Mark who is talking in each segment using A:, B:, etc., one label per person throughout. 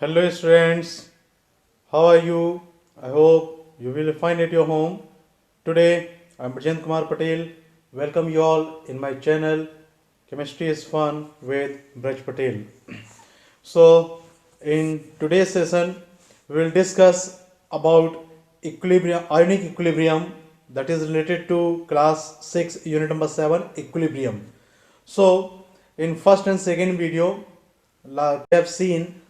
A: Hello students, how are you? I hope you will find at your home. Today I am Rajendra Kumar Patel. Welcome you all in my channel Chemistry is Fun with Braj Patel. So in today's session we will discuss about equilibrium, ionic equilibrium, that is related to class 6 unit number 7 equilibrium. So in first and second video we have seen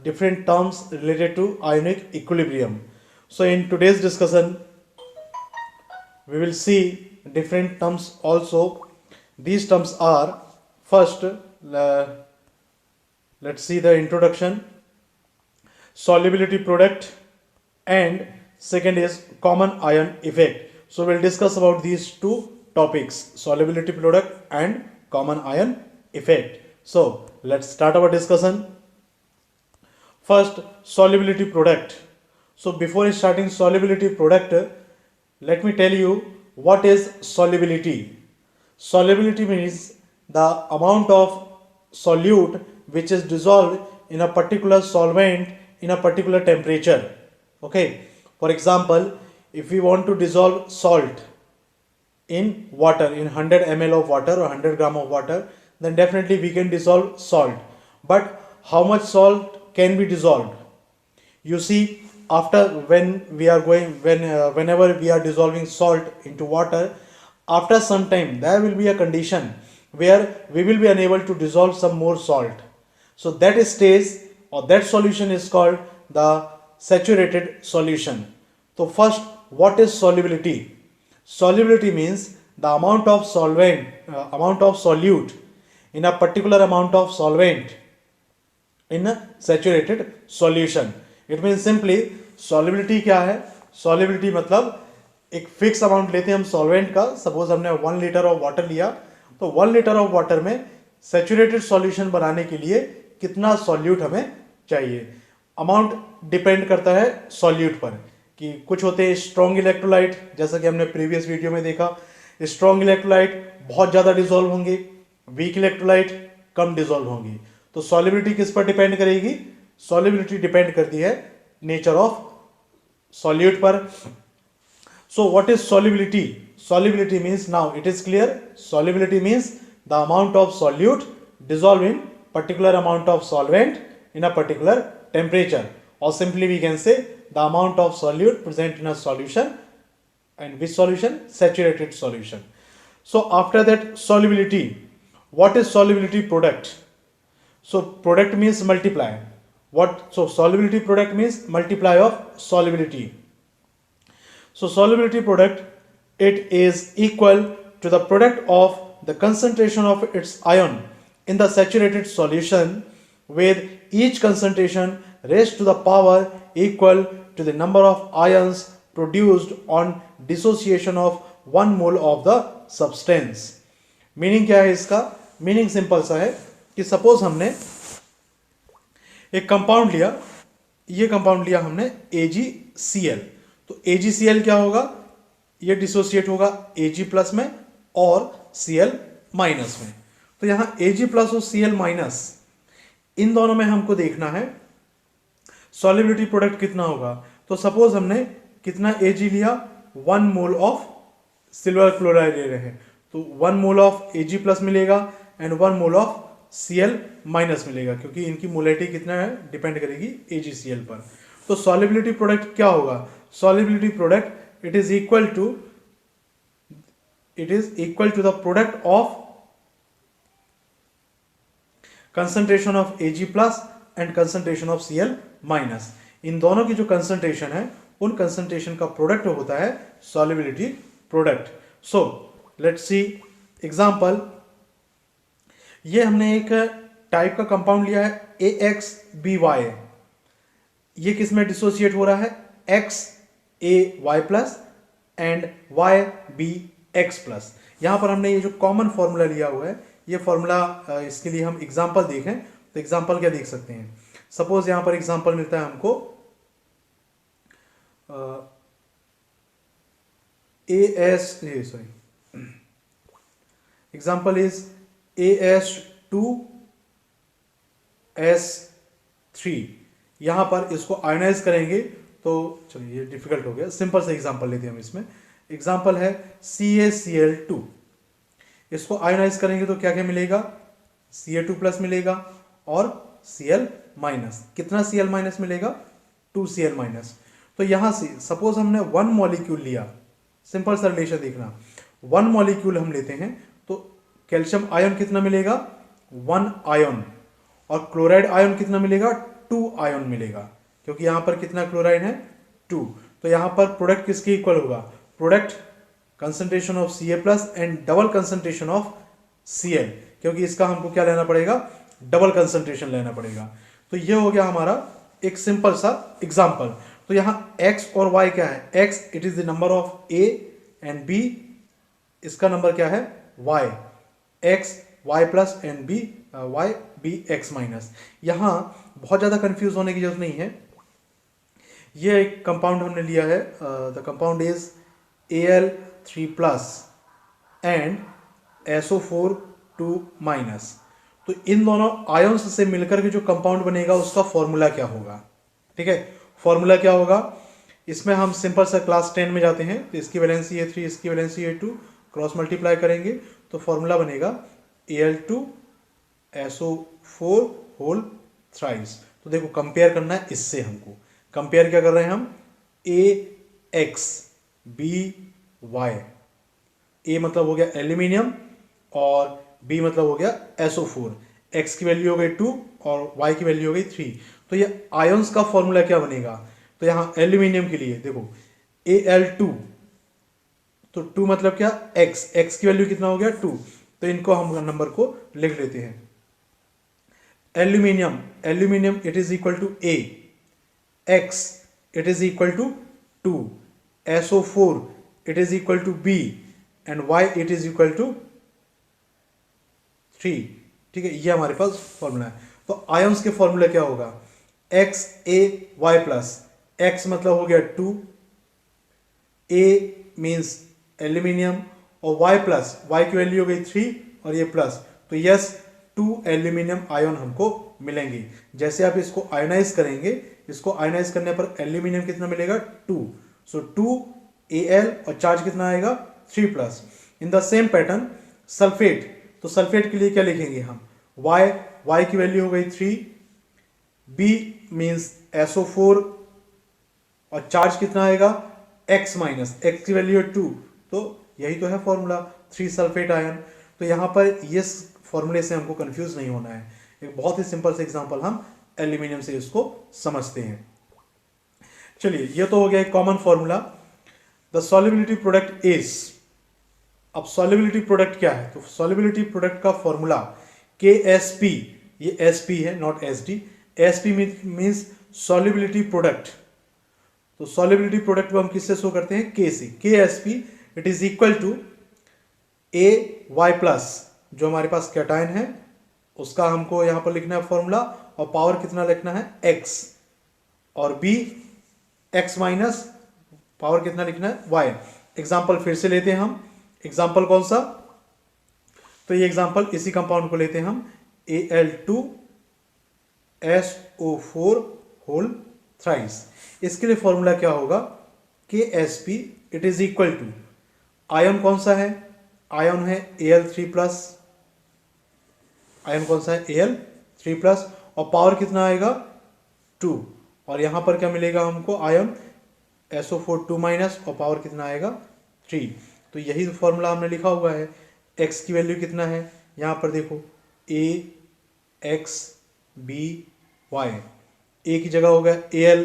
A: different terms related to ionic equilibrium. So in today's discussion we will see different terms also. These terms are, first let's see the introduction, solubility product, and second is common ion effect. So we'll discuss about these two topics, solubility product and common ion effect. So let's start our discussion. First, solubility product. So before starting solubility product, let me tell you what is solubility. Solubility means the amount of solute which is dissolved in a particular solvent in a particular temperature. Okay. For example, if we want to dissolve salt in water, in 100 ml of water or 100 gram of water, then definitely we can dissolve salt. But how much salt can be dissolved? You see, after when we are going whenever we are dissolving salt into water, after some time there will be a condition where we will be unable to dissolve some more salt. So that stage or that solution is called the saturated solution. So first, what is solubility? Solubility means the amount of solvent, amount of solute in a particular amount of solvent in a saturated solution. It means simply solubility क्या है? Solubility मतलब एक fix amount लेते हैं हम solvent का. Suppose हमने 1 litre of water लिया, तो 1 लीटर ऑफ वाटर में सैचुरेटेड सॉल्यूशन बनाने के लिए कितना सॉल्यूट हमें चाहिए. अमाउंट डिपेंड करता है सॉल्यूट पर, कि कुछ होते हैं स्ट्रॉन्ग इलेक्ट्रोलाइट, जैसा कि हमने प्रीवियस वीडियो में देखा. स्ट्रॉन्ग इलेक्ट्रोलाइट बहुत ज़्यादा डिजोल्व होंगे, वीक इलेक्ट्रोलाइट कम डिजोल्व होंगी. तो सॉल्युबिलिटी किस पर डिपेंड करेगी? सॉल्युबिलिटी डिपेंड करती है नेचर ऑफ सॉल्यूट पर. So what is solubility? Solubility means, now it is clear, solubility means the amount of solute dissolved in particular amount of solvent in a particular temperature, or simply we can say the amount of solute present in a solution. And which solution? Saturated solution. So after that, solubility, what is solubility product? So product means multiply. So solubility product means multiply of solubility. So solubility product, it is equal to the product of the concentration of its ion in the saturated solution, with each concentration raised to the power equal to the number of ions produced on dissociation of 1 mole of the substance. Meaning क्या है इसका? Meaning simple सा है कि suppose हमने एक compound लिया, ये कंपाउंड लिया हमने AgCl. तो AgCl क्या होगा? ये डिसोसिएट होगा Ag प्लस में और Cl माइनस में. तो यहां Ag प्लस और Cl माइनस, इन दोनों में हमको देखना है सॉल्युबिलिटी प्रोडक्ट कितना होगा. तो सपोज हमने कितना Ag लिया? 1 मोल ऑफ सिल्वर क्लोराइड ले रहे हैं, तो 1 मोल ऑफ Ag प्लस मिलेगा and 1 mole of Cl minus मिलेगा, क्योंकि इनकी मोलैरिटी कितना है डिपेंड करेगी AgCl पर. तो सॉल्युबिलिटी प्रोडक्ट क्या होगा? Solubility product, it is equal to the product of concentration of Ag plus and concentration of Cl minus. इन दोनों की जो कंसंट्रेशन है, उन कंसंट्रेशन का प्रोडक्ट होता है solubility product. So let's see example. ये हमने एक टाइप का कंपाउंड लिया है AXBY. ये किस में डिसोसिएट हो रहा है? XAY plus and YBX plus. यहां पर हमने ये जो कॉमन फॉर्मूला लिया हुआ है, ये फॉर्मूला, इसके लिए हम एग्जांपल देखें तो एग्जांपल क्या देख सकते हैं. सपोज यहां पर एग्जांपल मिलता है हमको एग्जांपल इज AS2S3. यहाँ पर इसको आयोनाइज करेंगे तो चलिए ये डिफिकल्ट हो गया, सिंपल सा एग्जांपल लेते हैं हम इसमें। एग्जांपल है CaCl2, इसको आयोनाइज करेंगे तो क्या क्या मिलेगा, Ca2 प्लस मिलेगा और Cl माइनस। कितना Cl माइनस मिलेगा, 2Cl माइनस। तो यहां से सपोज हमने वन मॉलिक्यूल लिया, सिंपल सा रिलेशन देखना, वन मॉलिक्यूल हम लेते हैं तो कैल्शियम आयन कितना मिलेगा, 1 आयन, और क्लोराइड आयन कितना मिलेगा, 2 आयन मिलेगा, क्योंकि यहां पर कितना क्लोराइड है, 2। तो यहां पर प्रोडक्ट किसके इक्वल होगा, product concentration of Ca plus and double concentration of Cl, क्योंकि इसका हमको क्या लेना पड़ेगा, डबल कंसंट्रेशन लेना पड़ेगा। तो ये हो गया हमारा एक सिंपल सा एग्जांपल। तो यहां x और y क्या है, x it is the number of A and B, इसका नंबर क्या है y, x y plus and b y b x minus. यहां बहुत ज्यादा कंफ्यूज होने की जरूरत नहीं है। ये एक कंपाउंड हमने लिया है, the compound is Al3 plus and SO4 2 minus. तो इन दोनों आयंस से मिलकर के जो कंपाउंड बनेगा उसका फॉर्मूला क्या होगा, ठीक है। फॉर्मूला क्या होगा, इसमें हम सिंपल सा क्लास 10 में जाते हैं, तो इसकी वैलेंसी A3, इसकी वैलेंसी A2, क्रॉस मल्टीप्लाई करेंगे तो फॉर्मूला बनेगा Al2 SO4 होल थ्राइस। तो देखो कंपेयर करना है इससे, हमको कंपेयर क्या कर रहे हैं हम, AX BY, A मतलब हो गया एल्यूमिनियम और B मतलब हो गया SO4, X की वैल्यू हो गई 2 और Y की वैल्यू हो गई 3। तो ये आयंस का फॉर्मूला क्या बनेगा, तो यहां एल्यूमिनियम के लिए देखो Al2, तो 2 मतलब क्या, X की वैल्यू कितना हो गया 2, तो इनको हम नंबर को लिख लेते हैं। Aluminium it is equal to A, X it is equal to 2, SO4 it is equal to B and Y it is equal to 3, ठीक है। ये हमारे पास फॉर्मूला है। तो आयंस के फॉर्मूला क्या होगा, XaY प्लस, X मतलब हो गया 2, A मीन्स एल्यूमिनियम और Y प्लस, Y की वैल्यू हो गई 3 और ये प्लस, तो यस 2 एल्यूमिनियम आयन हमको मिलेंगे। जैसे आप इसको आयोनाइज करेंगे, इसको आयोनाइज करने पर एल्यूमिनियम कितना मिलेगा 2, सो 2 Al और चार्ज कितना आएगा 3 plus. In the same pattern sulphate, तो सल्फेट के लिए क्या लिखेंगे हम, Y की वैल्यू हो गई 3, B मीन्स SO4 और चार्ज कितना आएगा X माइनस, X की वैल्यू है 2, तो यही तो है फॉर्मूला 3 सल्फेट आयन। तो यहां पर ये फॉर्मूले से हमको कंफ्यूज नहीं होना है। एक बहुत ही सिंपल से एग्जांपल हम एल्यूमिनियम से इसको समझते हैं। चलिए ये तो हो गया एक common formula. The solubility product is, अब सॉल्युबिलिटी प्रोडक्ट क्या है, तो सॉल्युबिलिटी प्रोडक्ट का फॉर्मूला KSP, ये SP है not SD, SP means solubility product. तो सॉल्युबिलिटी प्रोडक्ट को हम किससे शो करते हैं, K से। KSP it is equal to AY plus, जो हमारे पास कैटायन है उसका हमको यहां पर लिखना है फॉर्मूला, और पावर कितना लिखना है X, और B X माइनस पावर कितना लिखना है Y। एग्जाम्पल फिर से लेते हैं हम, एग्जाम्पल कौन सा, तो ये एग्जाम्पल इसी कंपाउंड को लेते हैं हम, Al2 SO4 होल थ्राइस। इसके लिए फॉर्मूला क्या होगा, KSP it is equal to, ion कौन सा है, आयन है Al3 प्लस, आयन कौन सा है Al3 प्लस, और पावर कितना आएगा 2, और यहां पर क्या मिलेगा हमको, आयन SO4 2 माइनस, और पावर कितना आएगा 3। तो यही फॉर्मूला हमने लिखा हुआ है। X की वैल्यू कितना है, यहां पर देखो A X B Y, A की जगह होगा Al,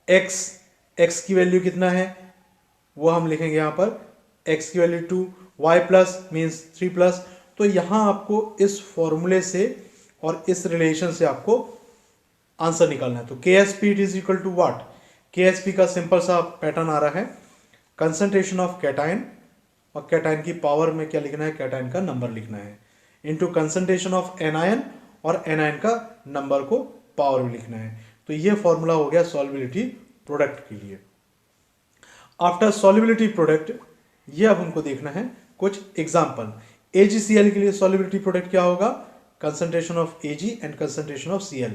A: X की वैल्यू कितना है वो हम लिखेंगे यहां पर, X की value 2, Y plus means 3 plus. तो यहां आपको इस फॉर्मूले से और इस रिलेशन से आपको आंसर निकालना है। तो KSP it is equal to what, KSP का सिंपल सा पैटर्न आ रहा है, कंसंट्रेशन ऑफ कैटायन, और कैटायन की पावर में क्या लिखना है, कैटायन का नंबर लिखना है, इनटू कंसंट्रेशन ऑफ एनायन, और एनायन का नंबर को पावर में लिखना है। तो ये फॉर्मूला हो गया सॉल्युबिलिटी प्रोडक्ट के लिए। आफ्टर सॉल्युबिलिटी प्रोडक्ट, ये अब हमको देखना है कुछ एग्जांपल। AgCl के लिए सॉल्युबिलिटी प्रोडक्ट क्या होगा, concentration of Ag and concentration of Cl।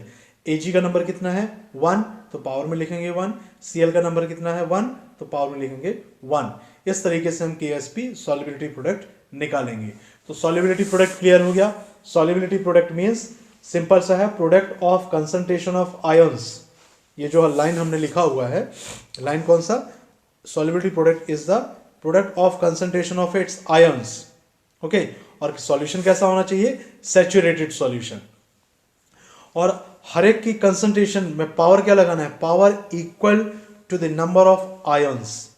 A: Ag का नंबर कितना है 1, तो पावर में लिखेंगे 1, Cl का नंबर कितना है 1, तो पावर में लिखेंगे 1। इस तरीके से हम Ksp सॉल्युबिलिटी प्रोडक्ट निकालेंगे। तो सॉल्युबिलिटी प्रोडक्ट क्लियर हो गया। सॉल्युबिलिटी प्रोडक्ट मींस सिंपल सा है, product of concentration of ions. ये जो लाइन हमने लिखा हुआ है, लाइन कौन सा, solubility product is the product of concentration of its ions. Okay, और सॉल्यूशन कैसा होना चाहिए, सैचुरेटेड सॉल्यूशन। और हर एक की कंसंट्रेशन में पावर क्या लगाना है, power equal to the number of ions.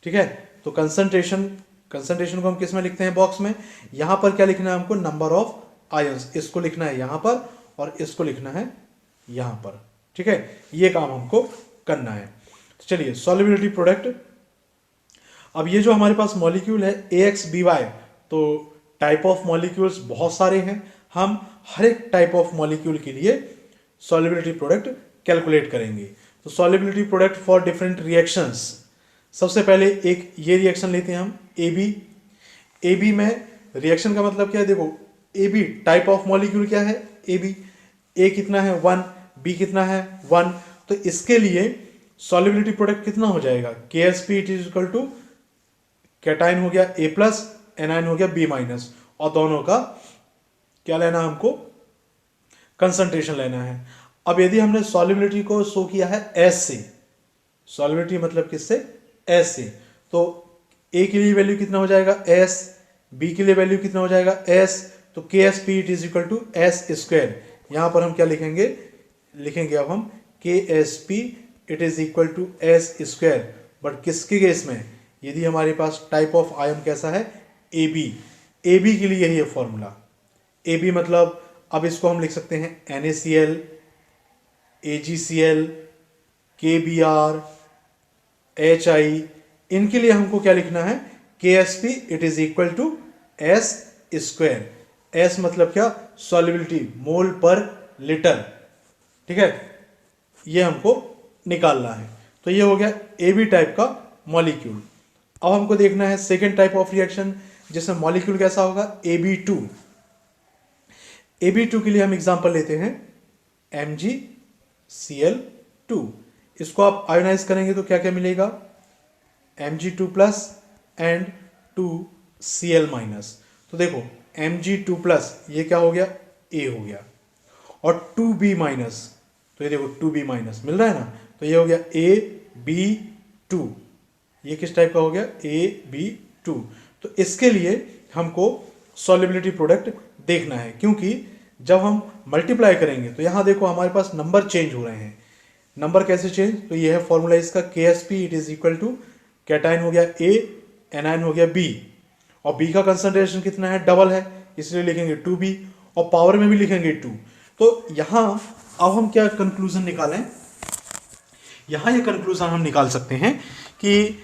A: ठीक है, तो कंसंट्रेशन को हम किस में लिखते हैं, बॉक्स में। यहां पर क्या लिखना है हमको, नंबर ऑफ आयंस, इसको लिखना है यहां पर और इसको लिखना है यहां पर। ठीक है, ये काम हमको करना है। तो चलिए सॉल्युबिलिटी प्रोडक्ट। अब ये जो हमारे पास मॉलिक्यूल है AXBY, तो टाइप ऑफ मॉलिक्यूल्स बहुत सारे हैं। हम हर एक टाइप ऑफ मॉलिक्यूल के लिए सॉल्युबिलिटी प्रोडक्ट कैलकुलेट करेंगे। तो solubility product for different reactions, सबसे पहले एक ये रिएक्शन लेते हैं हम AB में रिएक्शन का मतलब क्या है, देखो AB टाइप ऑफ मॉलिक्यूल क्या है, AB, A कितना है 1, B कितना है 1, तो इसके लिए सॉल्युबिलिटी प्रोडक्ट कितना हो जाएगा, Ksp it is equal to cation हो गया A प्लस, एनाइन हो गया B माइनस, और दोनों का क्या लेना है हमको, कंसंट्रेशन लेना है। अब यदि हमने सॉल्युबिलिटी को शो किया है S से, सॉल्युबिलिटी मतलब किससे, S से, तो A के लिए वैल्यू कितना हो जाएगा S, B के लिए वैल्यू कितना हो जाएगा S, तो Ksp it is equal to S square. यहां पर हम क्या लिखेंगे अब हम Ksp it is equal to S square, but किसके केस में, यदि हमारे पास टाइप ऑफ आयन कैसा है AB के लिए यही है फॉर्मूला। AB मतलब अब इसको हम लिख सकते हैं NaCl, AgCl, KBr, HI, इनके लिए हमको क्या लिखना है, Ksp it is equal to S square. S मतलब क्या, सॉल्युबिलिटी, मोल पर लीटर। ठीक है, ये हमको निकालना है। तो ये हो गया AB टाइप का मॉलिक्यूल। अब हमको देखना है सेकेंड टाइप ऑफ रिएक्शन, जिसमें मॉलिक्यूल कैसा होगा, AB2। AB2 के लिए हम एग्जांपल लेते हैं MgCl2। इसको आप आयोनाइज करेंगे तो क्या क्या मिलेगा, Mg2 plus and 2Cl minus. तो देखो Mg2 प्लस ये क्या हो गया, A हो गया, और 2B माइनस, तो ये देखो 2B माइनस मिल रहा है ना, तो ये हो गया AB2। ये किस टाइप का हो गया, AB2। तो इसके लिए हमको सॉल्युबिलिटी प्रोडक्ट देखना है, क्योंकि जब हम मल्टीप्लाई करेंगे तो यहां देखो हमारे पास नंबर चेंज हो रहे हैं। नंबर कैसे चेंज, तो ये है फॉर्मूला इसका, Ksp it is equal to cation हो गया A, एनाइन हो गया B, और B का कंसंट्रेशन कितना है, डबल है, इसलिए लिखेंगे 2B, और पावर में भी लिखेंगे 2। तो यहां अब हम क्या कंक्लूजन निकालें, यहां ये कंक्लूजन हम निकाल सकते हैं कि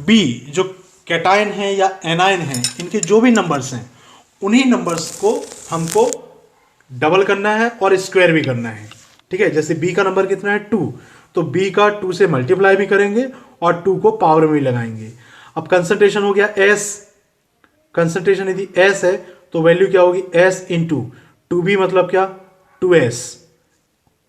A: B जो कैटाइन है या एनाइन है, इनके जो भी नंबर्स हैं उन्हीं नंबर्स को हमको डबल करना है और स्क्वायर भी करना है। ठीक है, जैसे B का नंबर कितना है 2, तो B का 2 से मल्टीप्लाई भी करेंगे और 2 को पावर में भी लगाएंगे। अब कंसंट्रेशन हो गया S, कंसंट्रेशन यदि S है तो वैल्यू क्या होगी, S इंटू 2B मतलब क्या, 2S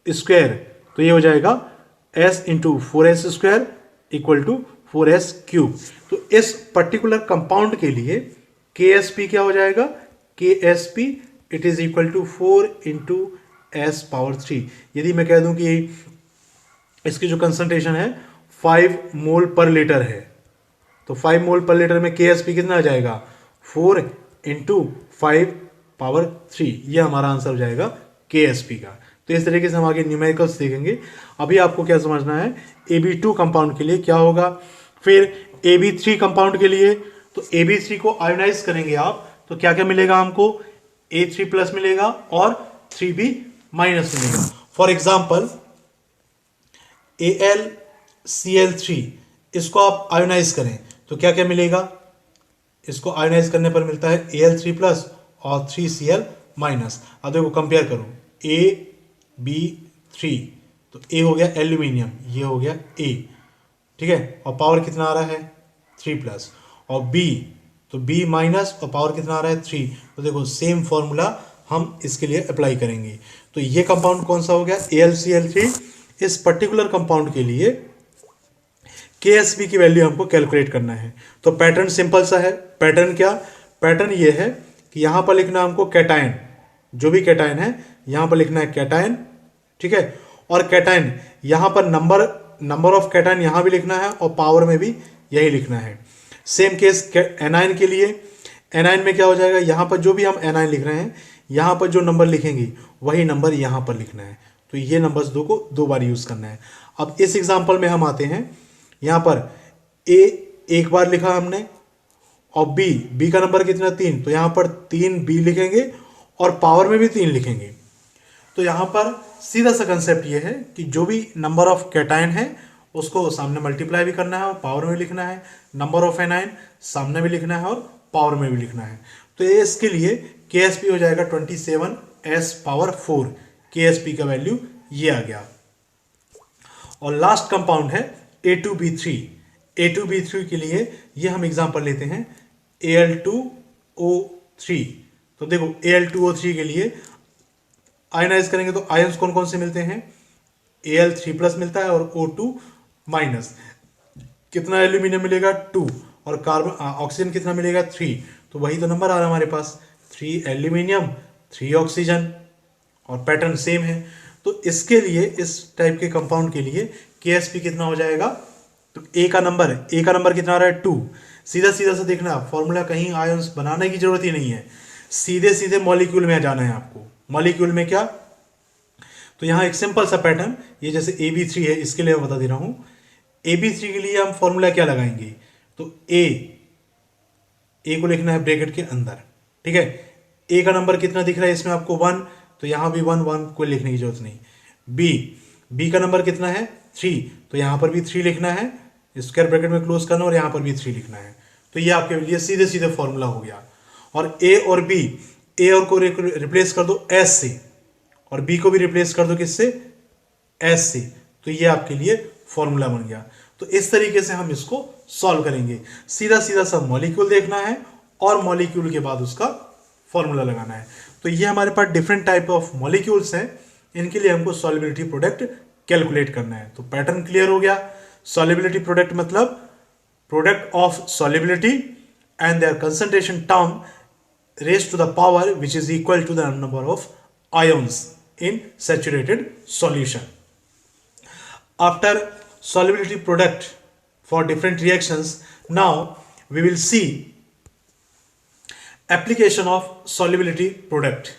A: स्क्वायर, तो ये हो जाएगा S into 4S square equal to 4S cube. तो इस पर्टिकुलर कंपाउंड के लिए Ksp क्या हो जाएगा, Ksp it is equal to 4 into S power 3। यदि मैं कह दूं कि इसकी जो कंसंट्रेशन है 5 मोल पर लीटर है, तो 5 मोल पर लीटर में Ksp कितना आ जाएगा, 4 इंटू 5 पावर 3। ये हमारा आंसर हो जाएगा Ksp का। तो इस तरीके से हम आगे न्यूमेरिकल्स देखेंगे। अभी आपको क्या समझना है, AB2 कंपाउंड के लिए क्या होगा, फिर AB3 कंपाउंड के लिए, तो AB3 को आयोनाइज करेंगे आप तो क्या क्या मिलेगा हमको, A3 प्लस मिलेगा और 3B माइनस मिलेगा। फॉर एग्जाम्पल AlCl3, इसको आप आयोनाइज करें तो क्या क्या मिलेगा, इसको आयोनाइज करने पर मिलता है Al3 प्लस और 3Cl माइनस। अब देखो कंपेयर करो, AB3, तो A हो गया एल्यूमिनियम, ये हो गया A, ठीक है, और पावर कितना आ रहा है 3 प्लस, और B तो B माइनस और पावर कितना आ रहा है 3। तो देखो सेम फॉर्मूला हम इसके लिए अप्लाई करेंगे। तो ये कंपाउंड कौन सा हो गया, AlCl3। इस पर्टिकुलर कंपाउंड के लिए KSP की वैल्यू हमको कैलकुलेट करना है। तो पैटर्न सिंपल सा है। पैटर्न क्या, पैटर्न ये है कि यहाँ पर लिखना हमको कैटायन, जो भी कैटायन है यहाँ पर लिखना है कैटायन, ठीक है। और कैटायन यहाँ पर नंबर ऑफ कैटायन यहाँ भी लिखना है और पावर में भी यही लिखना है। सेम केस एनायन के लिए। एनायन में क्या हो जाएगा, यहाँ पर जो भी हम एनायन लिख रहे हैं यहाँ पर जो नंबर लिखेंगे वही नंबर यहाँ पर लिखना है। तो ये नंबर्स दो को 2 बार यूज करना है। अब इस एग्जांपल में हम आते हैं, यहाँ पर ए एक बार लिखा हमने और बी का नंबर कितना 3, तो यहाँ पर 3B लिखेंगे और पावर में भी 3 लिखेंगे। तो यहाँ पर सीधा सा कंसेप्ट ये है कि जो भी नंबर ऑफ कैटायन है उसको सामने मल्टीप्लाई भी करना है और पावर में लिखना है, नंबर ऑफ एनायन सामने भी लिखना है और पावर में भी लिखना है। तो ये इसके लिए KSP हो जाएगा 27s⁴। KSP का वैल्यू ये आ गया। और लास्ट कंपाउंड है A2B3। A2B3 के लिए ये हम एग्जांपल लेते हैं Al2O3। तो देखो Al2O3 के लिए आयनाइज करेंगे तो आयंस कौन कौन से मिलते हैं, Al3+ मिलता है और O2-। कितना एल्यूमिनियम मिलेगा 2 और कार्बन ऑक्सीजन कितना मिलेगा 3। तो वही तो नंबर आ रहा है हमारे पास, 3 एल्यूमिनियम 3 ऑक्सीजन और पैटर्न सेम है। तो इसके लिए इस टाइप के कंपाउंड के लिए KSP कितना हो जाएगा, तो A का नंबर कितना आ रहा है 2। सीधा सीधा से देखना, फॉर्मूला कहीं आयंस बनाने की जरूरत ही नहीं है, सीधे सीधे मॉलिक्यूल में जाना है आपको। मॉलिक्यूल में क्या, तो यहाँ एक सिंपल सा पैटर्न, ये जैसे AB3 है इसके लिए मैं बता दे रहा हूँ। AB3 के लिए हम फॉर्मूला क्या लगाएंगे, तो A को लिखना है ब्रैकेट के अंदर, ठीक है। A का नंबर कितना दिख रहा है इसमें आपको 1, तो यहाँ भी 1 कोई लिखने की जरूरत नहीं। B का नंबर कितना है 3, तो यहाँ पर भी 3 लिखना है, स्क्वायर ब्रैकेट में क्लोज करना और यहाँ पर भी 3 लिखना है। तो ये आपके लिए सीधे सीधे फॉर्मूला हो गया। और A और B, A और को रिप्लेस कर दो S से और B को भी रिप्लेस कर दो किससे, S से। तो ये आपके लिए फॉर्मूला बन गया। तो इस तरीके से हम इसको सॉल्व करेंगे। सीधा सीधा सा मॉलिक्यूल देखना है और मॉलिक्यूल के बाद उसका फॉर्मूला लगाना है। तो ये हमारे पास डिफरेंट टाइप ऑफ मॉलिक्यूल्स हैं, इनके लिए हमको सॉल्युबिलिटी प्रोडक्ट कैलकुलेट करना है। तो पैटर्न क्लियर हो गया। सॉल्युबिलिटी प्रोडक्ट मतलब product of solubility and there concentration term raised to the power which is equal to the number of ions in saturated solution. After solubility product for different reactions, now we will see application of solubility product.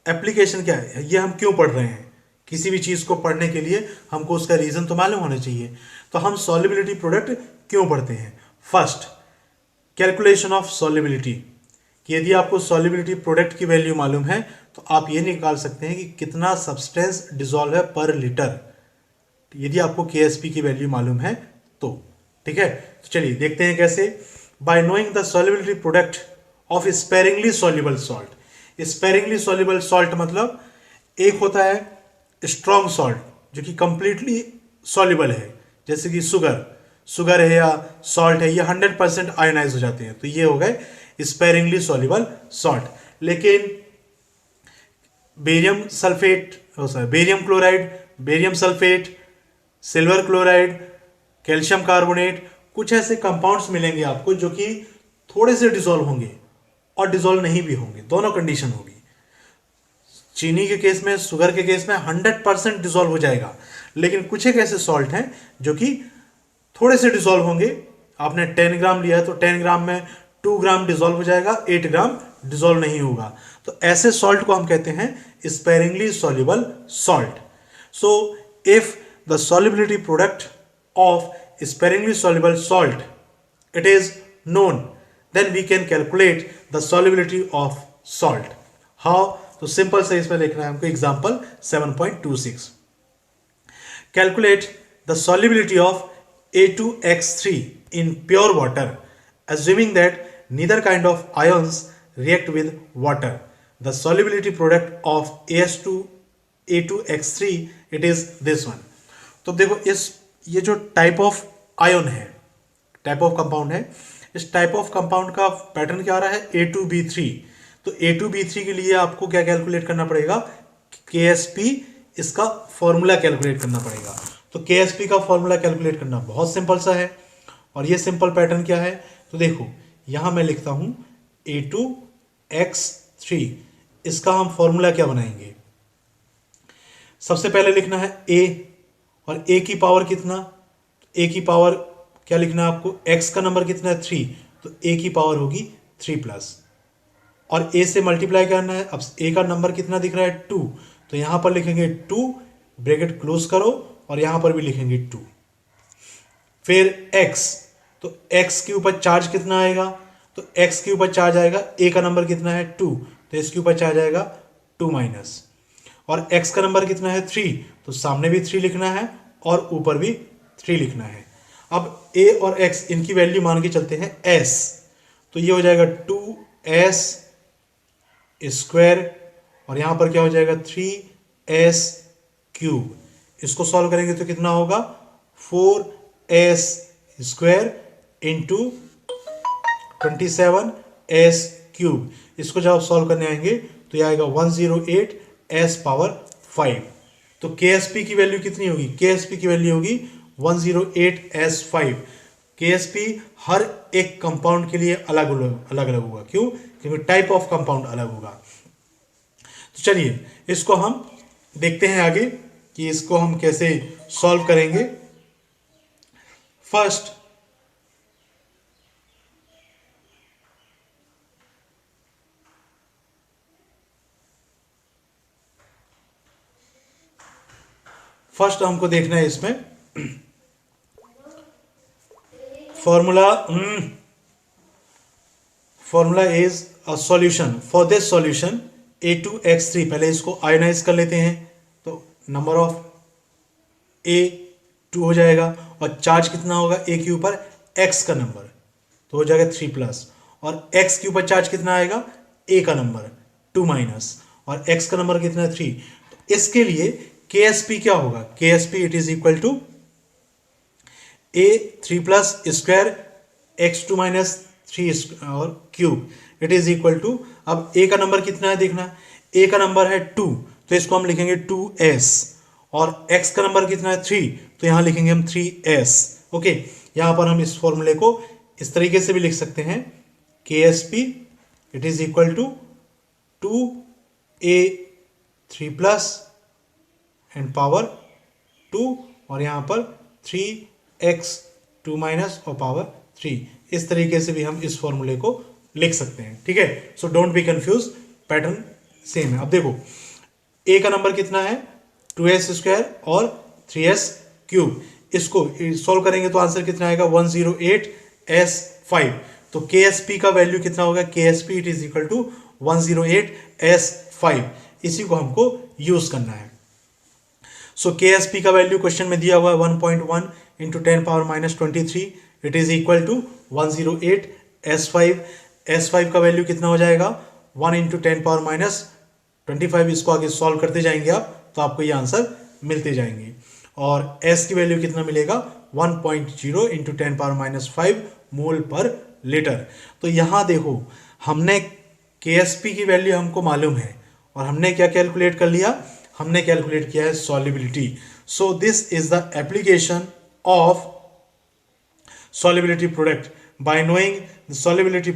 A: Application क्या है, ये हम क्यों पढ़ रहे हैं, किसी भी चीज को पढ़ने के लिए हमको उसका रीजन तो मालूम होना चाहिए। तो हम सॉल्युबिलिटी प्रोडक्ट क्यों पढ़ते हैं। फर्स्ट, कैलकुलेशन ऑफ सॉल्युबिलिटी, कि यदि आपको सॉल्युबिलिटी प्रोडक्ट की वैल्यू मालूम है तो आप ये निकाल सकते हैं कि कितना सब्सटेंस डिसॉल्व है पर लीटर, यदि आपको KSP की वैल्यू मालूम है तो, ठीक है। तो चलिए देखते हैं कैसे। Bye knowing the solubility product of sparingly soluble salt. Sparingly soluble salt मतलब एक होता है स्ट्रॉन्ग सॉल्ट जो कि कंप्लीटली सॉल्युबल है, जैसे कि शुगर है या सॉल्ट है, ये 100% आयोनाइज हो जाते हैं, तो ये हो गए स्पेरिंगली सॉल्युबल सॉल्ट। लेकिन barium sulphate, barium chloride, barium sulphate, silver chloride, calcium carbonate, कुछ ऐसे कंपाउंड्स मिलेंगे आपको जो कि थोड़े से डिसॉल्व होंगे और डिसॉल्व नहीं भी होंगे, दोनों कंडीशन होगी। चीनी के केस में, शुगर के केस में 100% डिसॉल्व हो जाएगा, लेकिन कुछ एक ऐसे सॉल्ट हैं जो कि थोड़े से डिसॉल्व होंगे। आपने 10 ग्राम लिया है तो 10 ग्राम में 2 ग्राम डिसॉल्व हो जाएगा, 8 ग्राम डिसॉल्व नहीं होगा। तो ऐसे सॉल्ट को हम कहते हैं sparingly soluble salt. So if the solubility product of sparingly soluble salt it is known, then we can calculate the solubility of salt. How? तो सिंपल से इसमें लिखना है हमको example 7.26। Calculate the solubility of A2X3 in pure water, assuming that neither kind of ions react with water. The solubility product of A2X3 it is this one. तो देखो ये जो टाइप ऑफ आयन है, टाइप ऑफ कंपाउंड है, इस type of compound का pattern क्या आ रहा है A2B3। तो A2B3 के लिए आपको क्या कैलकुलेट करना पड़ेगा, KSP, इसका फॉर्मूला कैलकुलेट करना पड़ेगा। तो KSP का फॉर्मूला कैलकुलेट करना बहुत सिंपल सा है, और ये सिंपल पैटर्न क्या है, तो देखो यहां मैं लिखता हूं A2X3, इसका हम फॉर्मूला क्या बनाएंगे, सबसे पहले लिखना है A, और A की पावर कितना, A की पावर क्या लिखना है आपको, X का नंबर कितना है 3, तो A की पावर होगी 3 प्लस, और A से मल्टीप्लाई करना है। अब A का नंबर कितना दिख रहा है 2, तो यहां पर लिखेंगे 2, ब्रैकेट क्लोज करो, और यहां पर भी लिखेंगे 2। फिर X, तो X के ऊपर चार्ज कितना आएगा, तो X के ऊपर चार्ज आएगा, A का नंबर कितना है 2, तो इसके ऊपर चार्ज आएगा 2 माइनस, और X का नंबर कितना है 3, तो सामने भी 3 लिखना है और ऊपर भी 3 लिखना है। अब A और X इनकी वैल्यू मान के चलते हैं S, तो ये हो जाएगा 2S स्क्वायर, और यहां पर क्या हो जाएगा 3S क्यूब। इसको सॉल्व करेंगे तो कितना होगा 4S square into 27S cube. इसको जब आप सॉल्व करने आएंगे तो ये आएगा 108S पावर 5। तो KSP की वैल्यू कितनी होगी, KSP की वैल्यू होगी 108S5। KSP हर एक कंपाउंड के लिए अलग अलग होगा, क्यों, क्योंकि टाइप ऑफ कंपाउंड अलग होगा। तो चलिए इसको हम देखते हैं आगे कि इसको हम कैसे सॉल्व करेंगे। फर्स्ट हमको देखना है इसमें formula is a solution. For this solution A2X3, पहले इसको आयोनाइज कर लेते हैं, तो नंबर ऑफ A 2 हो जाएगा, और चार्ज कितना होगा A के ऊपर, X का नंबर, तो हो जाएगा 3 प्लस, और X के ऊपर चार्ज कितना आएगा, A का नंबर 2 माइनस, और X का नंबर कितना है 3। तो इसके लिए KSP क्या होगा, KSP it is equal to A 3 plus square X2 minus 3 और cube, it is equal to, अब A का नंबर कितना है देखना, A का नंबर है 2, तो इसको हम लिखेंगे 2S, और X का नंबर कितना है 3, तो यहां लिखेंगे हम 3S। ओके, यहां पर हम इस फॉर्मूले को इस तरीके से भी लिख सकते हैं, KSP it is equal to 2A 3 plus and power 2, और यहां पर 3X 2 माइनस और पावर 3। इस तरीके से भी हम इस फॉर्मूले को लिख सकते हैं, ठीक है। So don't be confuse, pattern same है। अब देखो A का नंबर कितना है 2S स्क्वायर और 3S क्यूब, इसको सॉल्व करेंगे तो आंसर कितना आएगा 108S5। तो KSP का वैल्यू कितना होगा, KSP it is equal to 108S5, इसी को हमको यूज करना है। सो KSP का वैल्यू क्वेश्चन में दिया हुआ है 1.1 into 10 power minus 23, it is equal to 108S5। S5 का वैल्यू कितना हो जाएगा 1 इंटू 10 पावर माइनस 25। इसको आगे सॉल्व करते जाएंगे आप, तो आपको ये आंसर मिलते जाएंगे। और S की वैल्यू कितना मिलेगा 1.0 इंटू 10 पावर माइनस 5 मोल पर लीटर। तो यहां देखो हमने KSP की वैल्यू हमको मालूम है, और हमने क्या कैलकुलेट कर लिया, हमने कैलकुलेट किया है solubility. So this is the application of solubility product. By knowing the solubility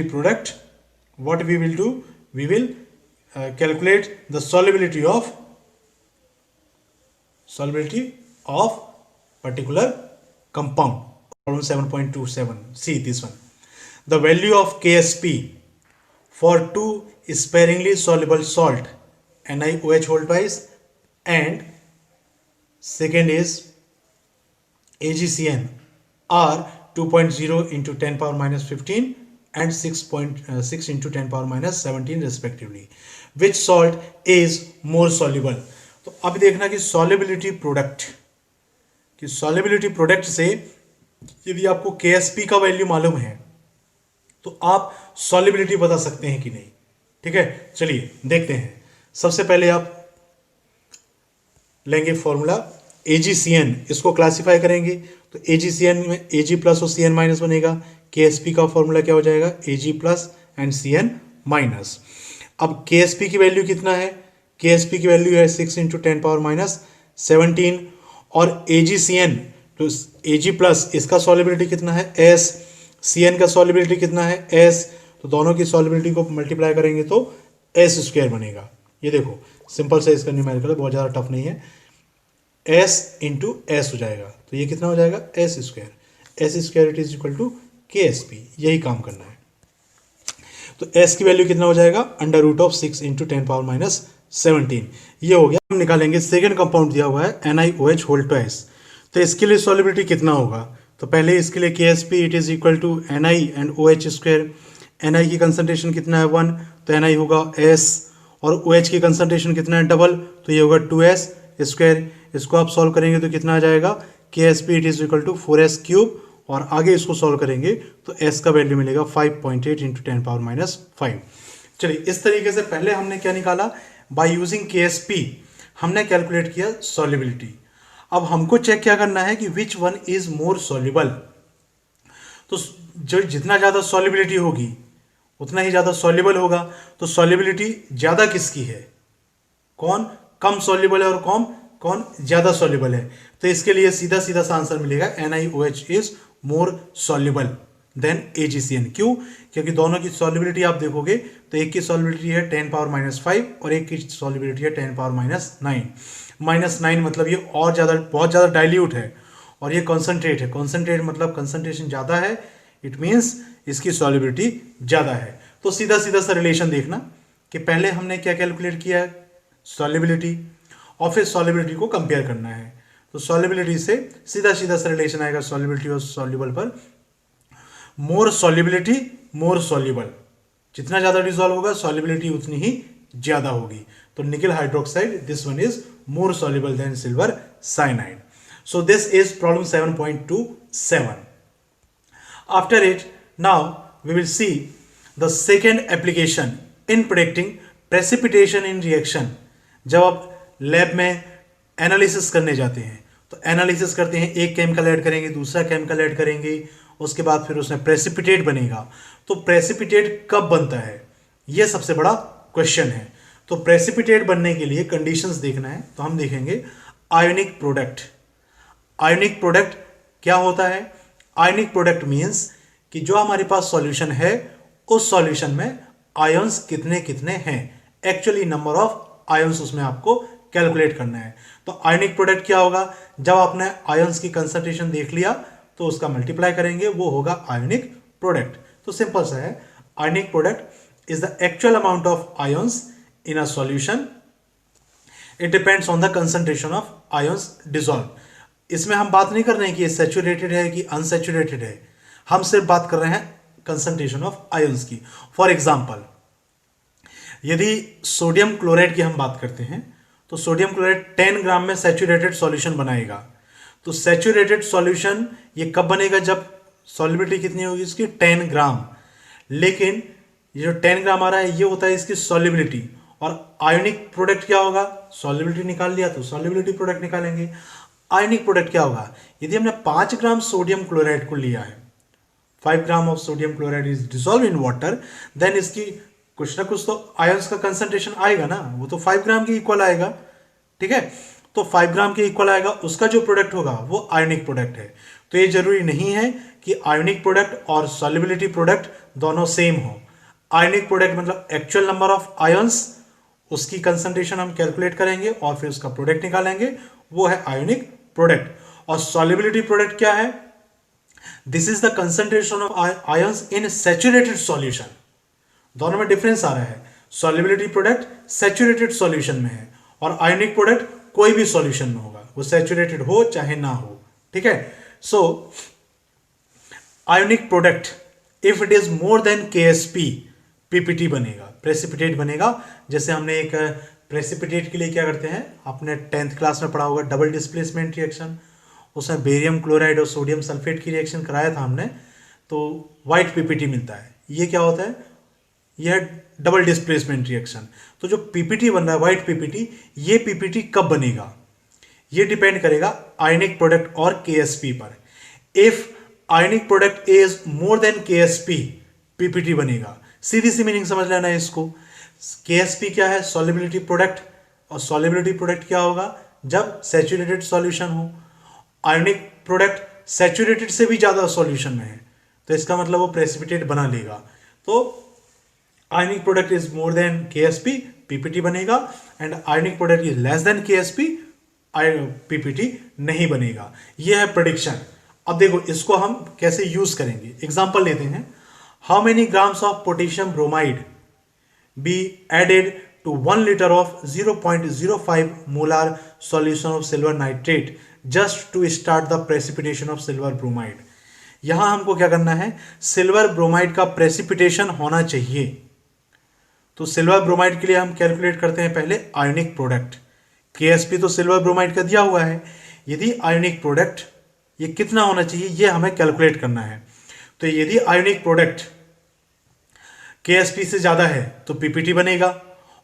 A: product, what we will do, we will calculate the solubility of particular compound. Problem 7.27, see this one. The value of KSP for 2 sparingly soluble salt NiOH whole twice, and second is AgCN are 2.0 into 10 power minus 15 and 6.6 into 10 power minus 17 respectively. Which salt is more soluble? तो अब देखना कि solubility product से यदि आपको KSP का value मालूम है तो आप solubility बता सकते हैं कि नहीं, ठीक है। चलिए देखते हैं। सबसे पहले आप लेंगे फॉर्मूला AgCN, इसको क्लासिफाई करेंगे तो AgCN में Ag प्लस और Cn माइनस बनेगा। KSP का फॉर्मूला क्या हो जाएगा, Ag plus and Cn minus. अब KSP की वैल्यू कितना है, KSP की वैल्यू है 6 इंटू 10 पावर माइनस 17। और AgCN तो Ag प्लस इसका सॉल्युबिलिटी कितना है S, Cn का सॉल्युबिलिटी कितना है S, तो दोनों की सॉल्युबिलिटी को मल्टीप्लाई करेंगे तो S स्क्वायर बनेगा। ये देखो सिंपल से इसका न्यूमेरिकल है, बहुत ज़्यादा टफ नहीं है। S इंटू एस हो जाएगा, तो ये कितना हो जाएगा S square it is equal to KSP। यही काम करना है। तो S की वैल्यू कितना हो जाएगा, under root of 6 into 10 power minus 17। ये हो गया। हम निकालेंगे सेकेंड कंपाउंड दिया हुआ है NiOH होल ट्वाइस। तो इसके लिए सॉल्युबिलिटी कितना होगा, तो पहले इसके लिए KSP it is equal to Ni and OH square. Ni की कंसंट्रेशन कितना है 1, तो Ni होगा S, और OH की कंसंट्रेशन कितना है डबल, तो ये होगा 2S स्क्वायर। इसको आप सॉल्व करेंगे तो कितना आ जाएगा, KSP it is equal to 4S cube, और आगे इसको सॉल्व करेंगे तो S का वैल्यू मिलेगा 5.8 इंटू 10 पावर माइनस 5। चलिए इस तरीके से पहले हमने क्या निकाला, बाय यूजिंग KSP हमने कैलकुलेट किया सॉल्युबिलिटी। अब हमको चेक क्या करना है कि which one is more soluble. तो जो जितना ज़्यादा सॉल्युबिलिटी होगी उतना ही ज़्यादा सॉल्युबल होगा। तो सॉल्युबिलिटी ज़्यादा किसकी है, कौन कम सॉल्युबल है और कौन ज़्यादा सॉल्युबल है। तो इसके लिए सीधा सीधा सा आंसर मिलेगा NiOH is more soluble than AgCN। क्यों, क्योंकि दोनों की सॉल्युबिलिटी आप देखोगे तो एक की सॉल्युबिलिटी है 10 पावर माइनस 5 और एक की सॉल्युबिलिटी है 10 पावर माइनस 9। माइनस 9 मतलब ये और ज़्यादा बहुत ज़्यादा डाइल्यूट है, और ये कॉन्सेंट्रेट है। कॉन्सेंट्रेट मतलब कंसंट्रेशन ज़्यादा है, इट मीन्स इसकी सॉल्युबिलिटी ज़्यादा है। तो सीधा सीधा सा रिलेशन देखना कि पहले हमने क्या कैलकुलेट किया है, सॉल्युबिलिटी, और फिर सॉल्युबिलिटी को कंपेयर करना है। तो सॉल्युबिलिटी से सीधा सीधा सा रिलेशन आएगा सॉल्युबिलिटी और सॉल्युबल पर। मोर सॉल्युबिलिटी मोर सॉल्युबल, जितना ज़्यादा डिसॉल्व होगा सॉल्युबिलिटी उतनी ही ज़्यादा होगी। तो nickel hydroxide this one is more soluble than silver cyanide. So this is problem 7.27. After it, now we will see the second application in predicting precipitation in reaction. जब आप lab में analysis करने जाते हैं तो एनालिसिस करते हैं, एक केमिकल ऐड करेंगे, दूसरा केमिकल ऐड करेंगे, उसके बाद फिर उसमें प्रेसिपिटेट बनेगा। तो प्रेसिपिटेट कब बनता है, यह सबसे बड़ा क्वेश्चन है। तो प्रेसिपिटेट बनने के लिए कंडीशंस देखना है, तो हम देखेंगे आयोनिक प्रोडक्ट। आयोनिक प्रोडक्ट क्या होता है, आयोनिक प्रोडक्ट मीन्स कि जो हमारे पास सॉल्यूशन है उस सॉल्यूशन में आयंस कितने कितने हैं, एक्चुअली नंबर ऑफ आयंस उसमें आपको कैलकुलेट करना है। तो आयोनिक प्रोडक्ट क्या होगा, जब आपने आयंस की कंसंट्रेशन देख लिया तो उसका मल्टीप्लाई करेंगे, वो होगा आयोनिक प्रोडक्ट। तो सिंपल सा है, ionic product is the actual amount of ions in a solution, it depends on the concentration of ions dissolve. इसमें हम बात नहीं कर रहे हैं कि ये सैचुरेटेड है कि अनसैचुरेटेड है, हम सिर्फ बात कर रहे हैं कंसंट्रेशन ऑफ आयंस की। फॉर एग्जांपल, यदि सोडियम क्लोराइड की हम बात करते हैं तो सोडियम क्लोराइड 10 ग्राम में सैचुरेटेड सॉल्यूशन बनाएगा। तो सैचुरेटेड सॉल्यूशन ये कब बनेगा, जब सॉल्युबिलिटी कितनी होगी इसकी 10 ग्राम। लेकिन ये जो 10 ग्राम आ रहा है ये होता है इसकी सॉल्युबिलिटी, और आयोनिक प्रोडक्ट क्या होगा, सॉल्युबिलिटी निकाल लिया तो सॉल्युबिलिटी प्रोडक्ट निकालेंगे। आयोनिक प्रोडक्ट क्या होगा, यदि हमने 5 ग्राम सोडियम क्लोराइड को लिया है, 5 gram of sodium chloride is dissolve in water, then इसकी कुछ ना कुछ तो आयंस का कंसंट्रेशन आएगा ना, वो तो 5 ग्राम के इक्वल आएगा। ठीक है, तो 5 ग्राम के इक्वल आएगा, उसका जो प्रोडक्ट होगा वो आयोनिक प्रोडक्ट है। तो ये जरूरी नहीं है कि आयोनिक प्रोडक्ट और सॉल्युबिलिटी प्रोडक्ट दोनों सेम हो। आयोनिक प्रोडक्ट मतलब एक्चुअल नंबर ऑफ आयंस, उसकी कंसंट्रेशन हम कैलकुलेट करेंगे और फिर उसका प्रोडक्ट निकालेंगे, वो है आयोनिक प्रोडक्ट। और सॉल्युबिलिटी प्रोडक्ट क्या है, this is the concentration of ions in saturated solution. दोनों में डिफरेंस आ रहा है, सॉल्युबिलिटी प्रोडक्ट सैचुरेटेड सॉल्यूशन में है और आयोनिक प्रोडक्ट कोई भी सॉल्यूशन में होगा, वो सैचुरेटेड हो चाहे ना हो। ठीक है, so ionic product if it is more than KSP, PPT बनेगा, प्रेसिपिटेट बनेगा। जैसे हमने एक प्रेसिपिटेट के लिए क्या करते हैं, आपने 10th क्लास में पढ़ा होगा डबल डिस्प्लेसमेंट रिएक्शन, उसमें बेरियम क्लोराइड और सोडियम सल्फेट की रिएक्शन कराया था हमने, तो वाइट PPT मिलता है। ये क्या होता है, यह डबल डिस्प्लेसमेंट रिएक्शन। तो जो PPT बन रहा है व्हाइट PPT, ये PPT कब बनेगा, ये डिपेंड करेगा आयोनिक प्रोडक्ट और KSP पर। If ionic product is more than KSP, PPT बनेगा। सीधी सी मीनिंग समझ लेना है इसको। KSP क्या है? सॉल्युबिलिटी प्रोडक्ट, और सॉल्युबिलिटी प्रोडक्ट क्या होगा? जब सैचुरेटेड सॉल्यूशन हो। आयनिक प्रोडक्ट सैचुरेटेड से भी ज्यादा सॉल्यूशन में है, तो इसका मतलब वो प्रेसिपिटेट बना लेगा। तो ionic product is more than KSP, PPT बनेगा, and ionic product is less than KSP, PPT नहीं बनेगा। यह है प्रेडिक्शन। अब देखो इसको हम कैसे यूज करेंगे, एग्जांपल लेते हैं। How many grams of potassium bromide be added to 1 liter of 0.05 molar solution of silver nitrate just to start the precipitation of silver bromide। यहां हमको क्या करना है? सिल्वर ब्रोमाइड का प्रेसिपिटेशन होना चाहिए। तो सिल्वर ब्रोमाइड के लिए हम कैलकुलेट करते हैं पहले आयनिक प्रोडक्ट। KSP तो सिल्वर ब्रोमाइड का दिया हुआ है, यदि आयनिक प्रोडक्ट ये कितना होना चाहिए ये हमें कैलकुलेट करना है। तो यदि आयनिक प्रोडक्ट KSP से ज्यादा है तो PPT बनेगा,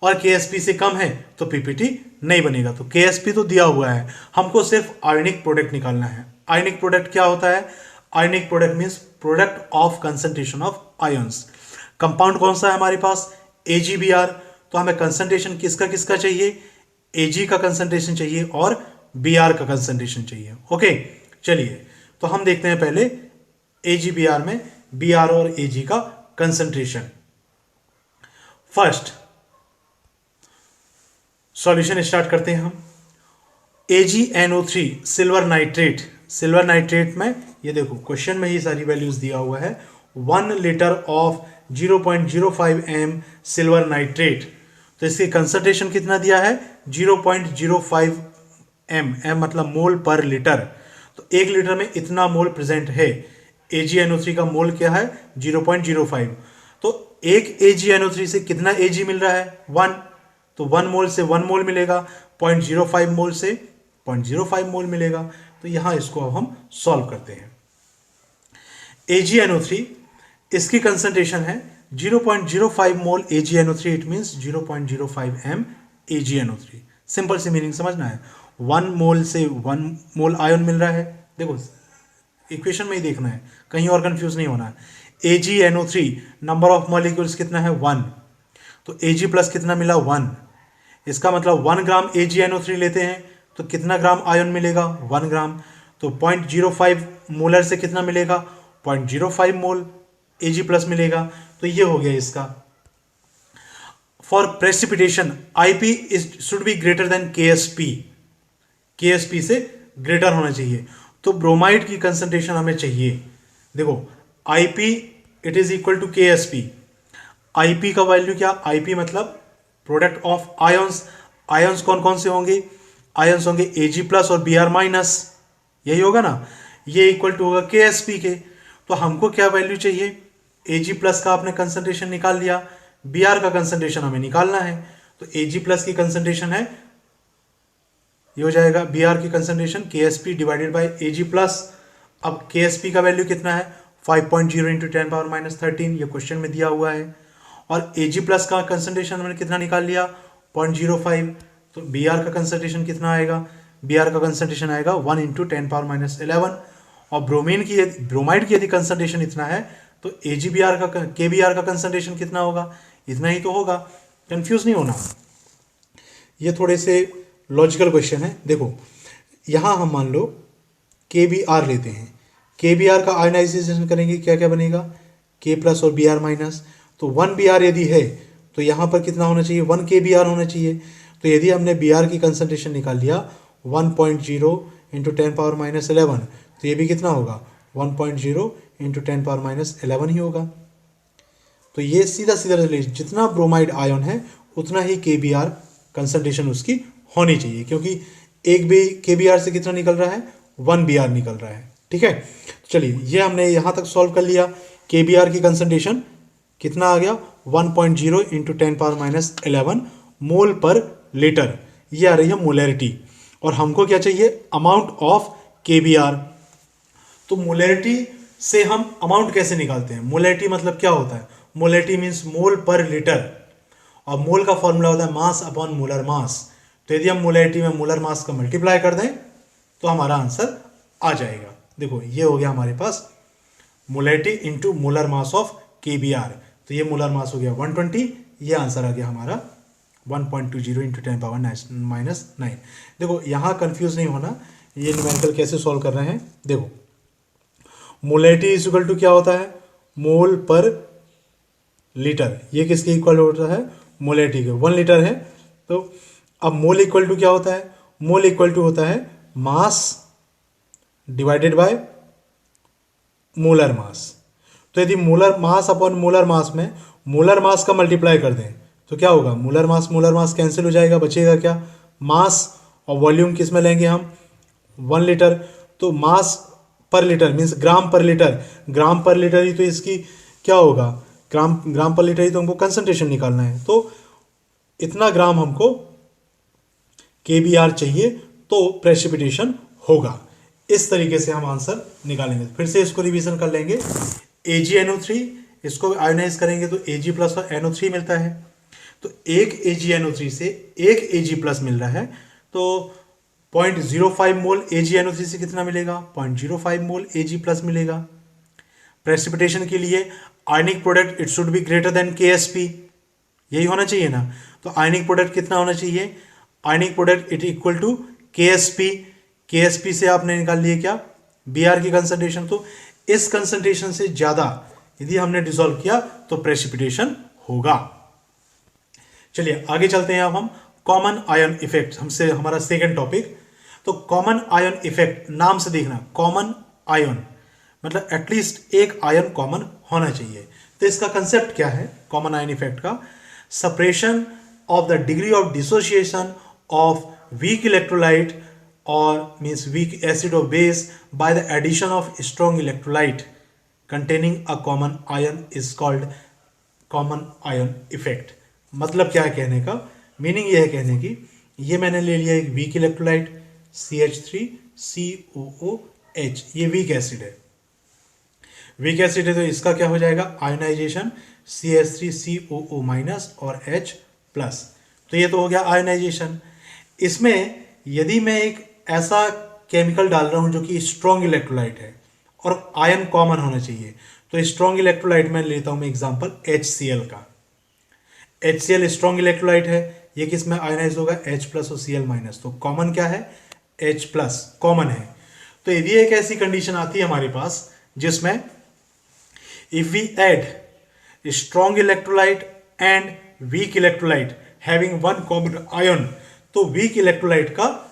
A: और KSP से कम है तो PPT नहीं बनेगा। तो KSP तो दिया हुआ है, हमको सिर्फ आयनिक प्रोडक्ट निकालना है। आयनिक प्रोडक्ट क्या होता है? Ionic product means product of concentration of ions. Compound कौन सा है हमारे पास? AgBr। तो हमें कंसंट्रेशन किसका किसका चाहिए? Ag का कंसंट्रेशन चाहिए और Br का कंसंट्रेशन चाहिए। ओके, चलिए तो हम देखते हैं पहले AgBr में Br और Ag का कंसंट्रेशन। फर्स्ट सॉल्यूशन स्टार्ट करते हैं हम। AgNO3 silver nitrate, silver nitrate में ये देखो क्वेश्चन में ही सारी वैल्यूज दिया हुआ है। 1 liter of 0.05 m silver nitrate, तो इसकी कंसंट्रेशन कितना दिया है? 0.05 m, m मतलब मोल पर लीटर। तो 1 लीटर में इतना मोल प्रेजेंट है। AgNO3 का मोल क्या है? 0.05। तो एक AgNO3 से कितना Ag मिल रहा है? 1। तो 1 मोल से 1 मोल मिलेगा, 0.05 मोल से 0.05 मोल मिलेगा। तो यहां इसको अब हम सॉल्व करते हैं। AgNO3 इसकी कंसंट्रेशन है 0.05 mole AgNO3, it means 0.05 m AgNO3। Simple सी मीनिंग समझना है। 1 मोल से 1 मोल आयन मिल रहा है, देखो इक्वेशन में ही देखना है, कहीं और कंफ्यूज नहीं होना है। AgNO3 नंबर ऑफ मॉलिक्यूल्स कितना है? 1। तो Ag प्लस कितना मिला? 1। इसका मतलब 1 ग्राम AgNO3 लेते हैं तो कितना ग्राम आयन मिलेगा? 1 ग्राम। तो 0.05 मोलर से कितना मिलेगा? 0.05 मोल Ag प्लस मिलेगा। तो ये हो गया इसका। For precipitation IP should be greater than KSP, KSP से ग्रेटर होना चाहिए। तो ब्रोमाइड की कंसंट्रेशन हमें चाहिए। देखो IP it is equal to KSP। IP का वैल्यू क्या? IP मतलब प्रोडक्ट ऑफ आयंस। आयंस कौन कौन से होंगे? आयंस होंगे Ag प्लस और Br माइनस, यही होगा ना। ये इक्वल टू होगा KSP के। तो हमको क्या वैल्यू चाहिए? Ag प्लस का आपने कंसंट्रेशन निकाल लिया, Br का कंसंट्रेशन हमें निकालना है। तो Ag प्लस की कंसंट्रेशन है, ये हो जाएगा Br की concentration KSP divided by Ag plus. अब KSP का वैल्यू कितना है? 5.0 इंटू 10 पावर माइनस 13, ये क्वेश्चन में दिया हुआ है। और Ag प्लस का कंसंट्रेशन हमने कितना निकाल लिया? 0.05। तो Br का कंसंट्रेशन कितना आएगा? Br का कंसंट्रेशन आएगा 1 इंटू 10 पावर माइनस 11। और ब्रोमाइड की यदि कंसंट्रेशन इतना है तो AgBr का KBr का कंसंट्रेशन कितना होगा? इतना ही तो होगा। कंफ्यूज नहीं होना, ये थोड़े से लॉजिकल क्वेश्चन है। देखो यहां हम मान लो KBr लेते हैं, KBr का आयनाइजेशन करेंगे, क्या क्या बनेगा? K प्लस और Br माइनस। तो 1 Br यदि है तो यहाँ पर कितना होना चाहिए? 1 KBr होना चाहिए। तो यदि हमने Br की कंसंट्रेशन निकाल लिया 1.0 इंटू 10 पावर माइनस 11, तो ये भी कितना होगा? 1.0 इंटू 10 पावर माइनस 11 ही होगा। तो ये सीधा सीधा रिलेशन, जितना ब्रोमाइड आयन है उतना ही KBr कंसंट्रेशन उसकी होनी चाहिए, क्योंकि एक भी KBr से कितना निकल रहा है? 1 Br निकल रहा है। ठीक है, चलिए ये हमने यहाँ तक सॉल्व कर लिया। KBr की कंसंट्रेशन कितना आ गया? 1.0 इंटू 10 पावर माइनस 11 मोल पर लीटर, ये आ रही है मोलैरिटी। और हमको क्या चाहिए? Amount of KBr। तो मोलैरिटी से हम अमाउंट कैसे निकालते हैं? मोलैरिटी मतलब क्या होता है? मोलैरिटी मीन्स मोल पर लीटर, और मोल का फॉर्मूला होता है मास अपॉन मोलर मास। तो यदि हम मोलैरिटी में मोलर मास का मल्टीप्लाई कर दें तो हमारा आंसर आ जाएगा। देखो ये हो गया हमारे पास molarity into molar mass of KBr, तो ये मोलर मास हो गया 120, ये आंसर आ गया हमारा 1.20 इंटू 10⁻⁻⁹। देखो यहाँ कंफ्यूज नहीं होना, ये न्यूमेरिकल कैसे सॉल्व कर रहे हैं। देखो मोलैरिटी इज इक्वल टू क्या होता है, मोल पर लीटर, ये किसके इक्वल होता है, मोलैरिटी के, 1 लीटर है। तो अब मोल इक्वल टू क्या होता है, मोल इक्वल टू होता है mass divided by molar mass. तो यदि molar mass upon molar mass में मोलर मास का मल्टीप्लाई कर दें तो क्या होगा, मोलर मास कैंसिल हो जाएगा, बचेगा क्या, मास, और वॉल्यूम किस में लेंगे हम, 1 लीटर। तो मास पर लीटर मीन्स ग्राम पर लीटर, ग्राम पर लीटर ही तो इसकी क्या होगा, ग्राम पर लीटर ही तो हमको कंसंट्रेशन निकालना है। तो इतना ग्राम हमको KBr चाहिए तो प्रेसिपिटेशन होगा। इस तरीके से हम आंसर निकालेंगे। फिर से इसको रिवीजन कर लेंगे। AgNO3 इसको आयोनाइज करेंगे तो Ag प्लस और NO3 मिलता है। तो एक AgNO3 से एक Ag प्लस मिल रहा है, तो 0.05 मोल AgNO3 से कितना मिलेगा, 0.05 मोल Ag प्लस मिलेगा। प्रेसिपिटेशन के लिए आयनिक product it should be greater than KSP, यही होना चाहिए ना। तो आयनिक प्रोडक्ट कितना होना चाहिए, ionic product it equal to KSP से आपने निकाल लिए क्या, Br की कंसंट्रेशन। तो इस कंसंट्रेशन से ज्यादा यदि हमने डिसॉल्व किया तो प्रेसिपिटेशन होगा। चलिए आगे चलते हैं। अब हम कॉमन आयन इफेक्ट, हमसे हमारा सेकंड टॉपिक। तो कॉमन आयन इफेक्ट, नाम से देखना कॉमन आयन मतलब एटलीस्ट एक आयन कॉमन होना चाहिए। तो इसका कंसेप्ट क्या है कॉमन आयन इफेक्ट का, separation of the degree of dissociation of weak electrolyte or means weak acid or base by the addition of strong electrolyte containing a common ion is called common ion effect। मतलब क्या है कहने का, meaning ये है कहने की, ये मैंने ले लिया एक वीक इलेक्ट्रोलाइट CH3COOH, ये वीक एसिड है, वीक एसिड है, तो इसका क्या हो जाएगा आयोनाइजेशन CH3COO माइनस और H प्लस। तो ये तो हो गया आयोनाइजेशन। इसमें यदि मैं एक ऐसा केमिकल डाल रहा हूं जो कि स्ट्रॉन्ग इलेक्ट्रोलाइट है और आयन कॉमन होना चाहिए, तो स्ट्रॉन्ग इलेक्ट्रोलाइट में लेता हूं मैं एग्जांपल HCl का। HCl स्ट्रॉन्ग इलेक्ट्रोलाइट है, ये किस में आयोनाइज होगा H प्लस और Cl माइनस। तो कॉमन क्या है, H प्लस कॉमन है। तो यदि एक ऐसी कंडीशन आती है हमारे पास जिसमें if we add strong electrolyte and weak electrolyte having one common ion, तो weak electrolyte का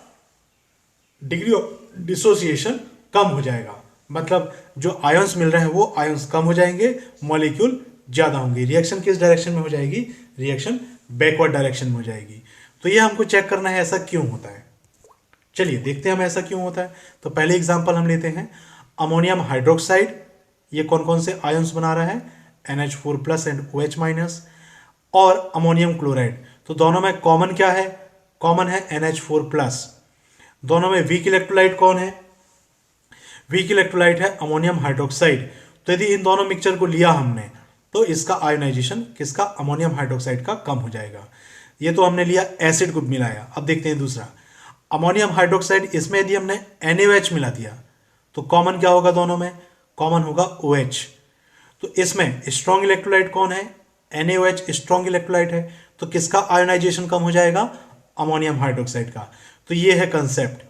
A: डिग्री ऑफ डिसोसिएशन कम हो जाएगा, मतलब जो आयंस मिल रहे हैं वो आयंस कम हो जाएंगे, मॉलिक्यूल ज्यादा होंगे। रिएक्शन किस डायरेक्शन में हो जाएगी, रिएक्शन बैकवर्ड डायरेक्शन में हो जाएगी। तो ये हमको चेक करना है ऐसा क्यों होता है। चलिए देखते हैं हम ऐसा क्यों होता है। तो पहले एग्जांपल हम लेते हैं अमोनियम हाइड्रोक्साइड, ये कौन कौन से आयंस बना रहा है NH4 plus and OH minus, और अमोनियम क्लोराइड। तो दोनों में कॉमन क्या है, कॉमन है NH4 प्लस। दोनों में वीक इलेक्ट्रोलाइट कौन है, वीक इलेक्ट्रोलाइट है अमोनियम हाइड्रोक्साइड। तो यदि इन दोनों मिक्सचर को लिया हमने तो इसका आयोनाइजेशन किसका, अमोनियम हाइड्रोक्साइड का कम हो जाएगा। ये तो हमने लिया एसिड को मिलाया। अब देखते हैं दूसरा अमोनियम हाइड्रोक्साइड, इसमें यदि हमने NaOH मिला दिया तो कॉमन क्या होगा, दोनों में कॉमन होगा OH। तो इसमें स्ट्रॉन्ग इलेक्ट्रोलाइट कौन है, NaOH स्ट्रॉन्ग इलेक्ट्रोलाइट है, तो किसका आयोनाइजेशन कम हो जाएगा, अमोनियम हाइड्रोक्साइड का। तो ये है कंसेप्ट,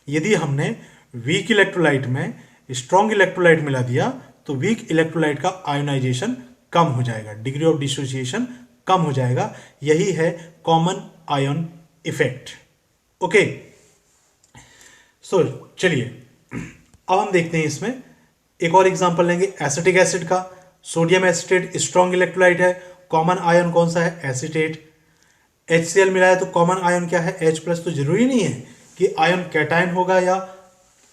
A: यदि हमने वीक इलेक्ट्रोलाइट में स्ट्रॉन्ग इलेक्ट्रोलाइट मिला दिया तो वीक इलेक्ट्रोलाइट का आयोनाइजेशन कम हो जाएगा, डिग्री ऑफ डिसोसिएशन कम हो जाएगा। यही है कॉमन आयन इफेक्ट। ओके, सो चलिए अब हम देखते हैं इसमें एक और एग्जांपल लेंगे एसिटिक एसिड का। सोडियम एसिटेट स्ट्रॉन्ग इलेक्ट्रोलाइट है, कॉमन आयन कौन सा है, एसिटेट। HCl मिला है तो कॉमन आयन क्या है, H प्लस। तो जरूरी नहीं है कि आयन कैटायन होगा या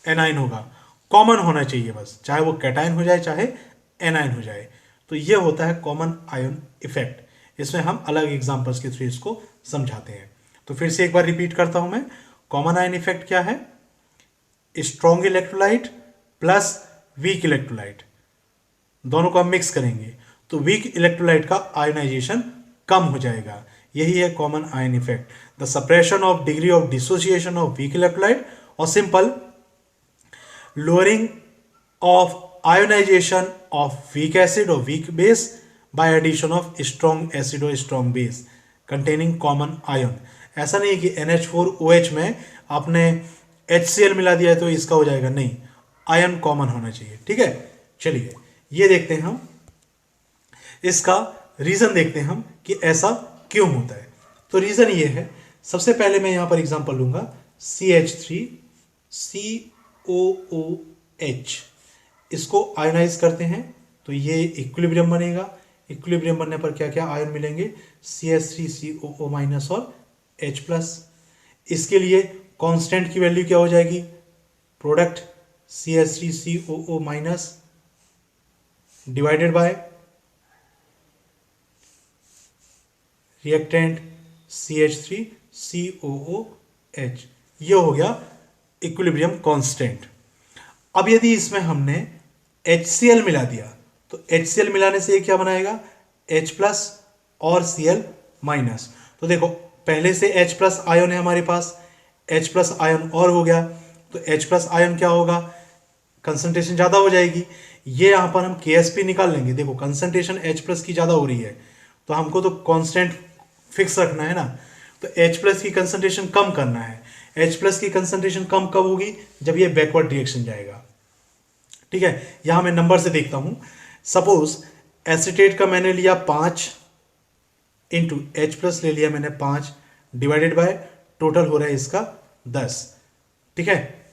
A: एनायन होगा, कॉमन होना चाहिए बस, चाहे वो कैटायन हो जाए चाहे एनायन हो जाए। तो ये होता है कॉमन आयन इफेक्ट। इसमें हम अलग एग्जांपल्स के थ्रू इसको समझाते हैं। तो फिर से एक बार रिपीट करता हूं मैं, कॉमन आयन इफेक्ट क्या है, strong electrolyte plus weak electrolyte, दोनों को हम मिक्स करेंगे तो वीक इलेक्ट्रोलाइट का आयोनाइजेशन कम हो जाएगा। यही है common ion effect, the suppression of degree of dissociation of weak electrolyte और simple lowering of ionization of weak acid or weak base by addition of strong acid or strong base containing common ion। ऐसा नहीं है कि NH4OH में आपने HCl मिला दिया है तो इसका हो जाएगा, नहीं, आयन कॉमन होना चाहिए। ठीक है, चलिए ये देखते हैं हम, इसका रीजन देखते हैं हम कि ऐसा क्यों होता है। तो रीजन ये है, सबसे पहले मैं यहां पर एग्जांपल लूंगा CH3COOH, इसको आयनाइज करते हैं तो ये इक्विलिब्रियम बनेगा। इक्विलिब्रियम बनने पर क्या क्या आयन मिलेंगे, CH3COO माइनस और H प्लस। इसके लिए कांस्टेंट की वैल्यू क्या हो जाएगी, product CH3COO minus divided by reactant CH3COOH, ये हो गया इक्विलिब्रियम कांस्टेंट। अब यदि इसमें हमने HCl मिला दिया तो HCl मिलाने से ये क्या बनाएगा, H प्लस और Cl माइनस। तो देखो पहले से H प्लस आयन है हमारे पास, H प्लस आयन और हो गया तो H प्लस आयन क्या होगा, कंसंट्रेशन ज़्यादा हो जाएगी। ये यहाँ पर हम KSP निकाल लेंगे। देखो कंसंट्रेशन H प्लस की ज़्यादा हो रही है तो हमको तो कांस्टेंट फिक्स रखना है ना, तो H प्लस की कंसंट्रेशन कम करना है। H प्लस की कंसंट्रेशन कम कब होगी, जब ये बैकवर्ड रिएक्शन जाएगा। ठीक है, यहां मैं नंबर से देखता हूं। सपोज एसीटेट का मैंने लिया 5 इंटू H प्लस ले लिया मैंने 5 डिवाइडेड बाय टोटल हो रहा है इसका 10। ठीक है,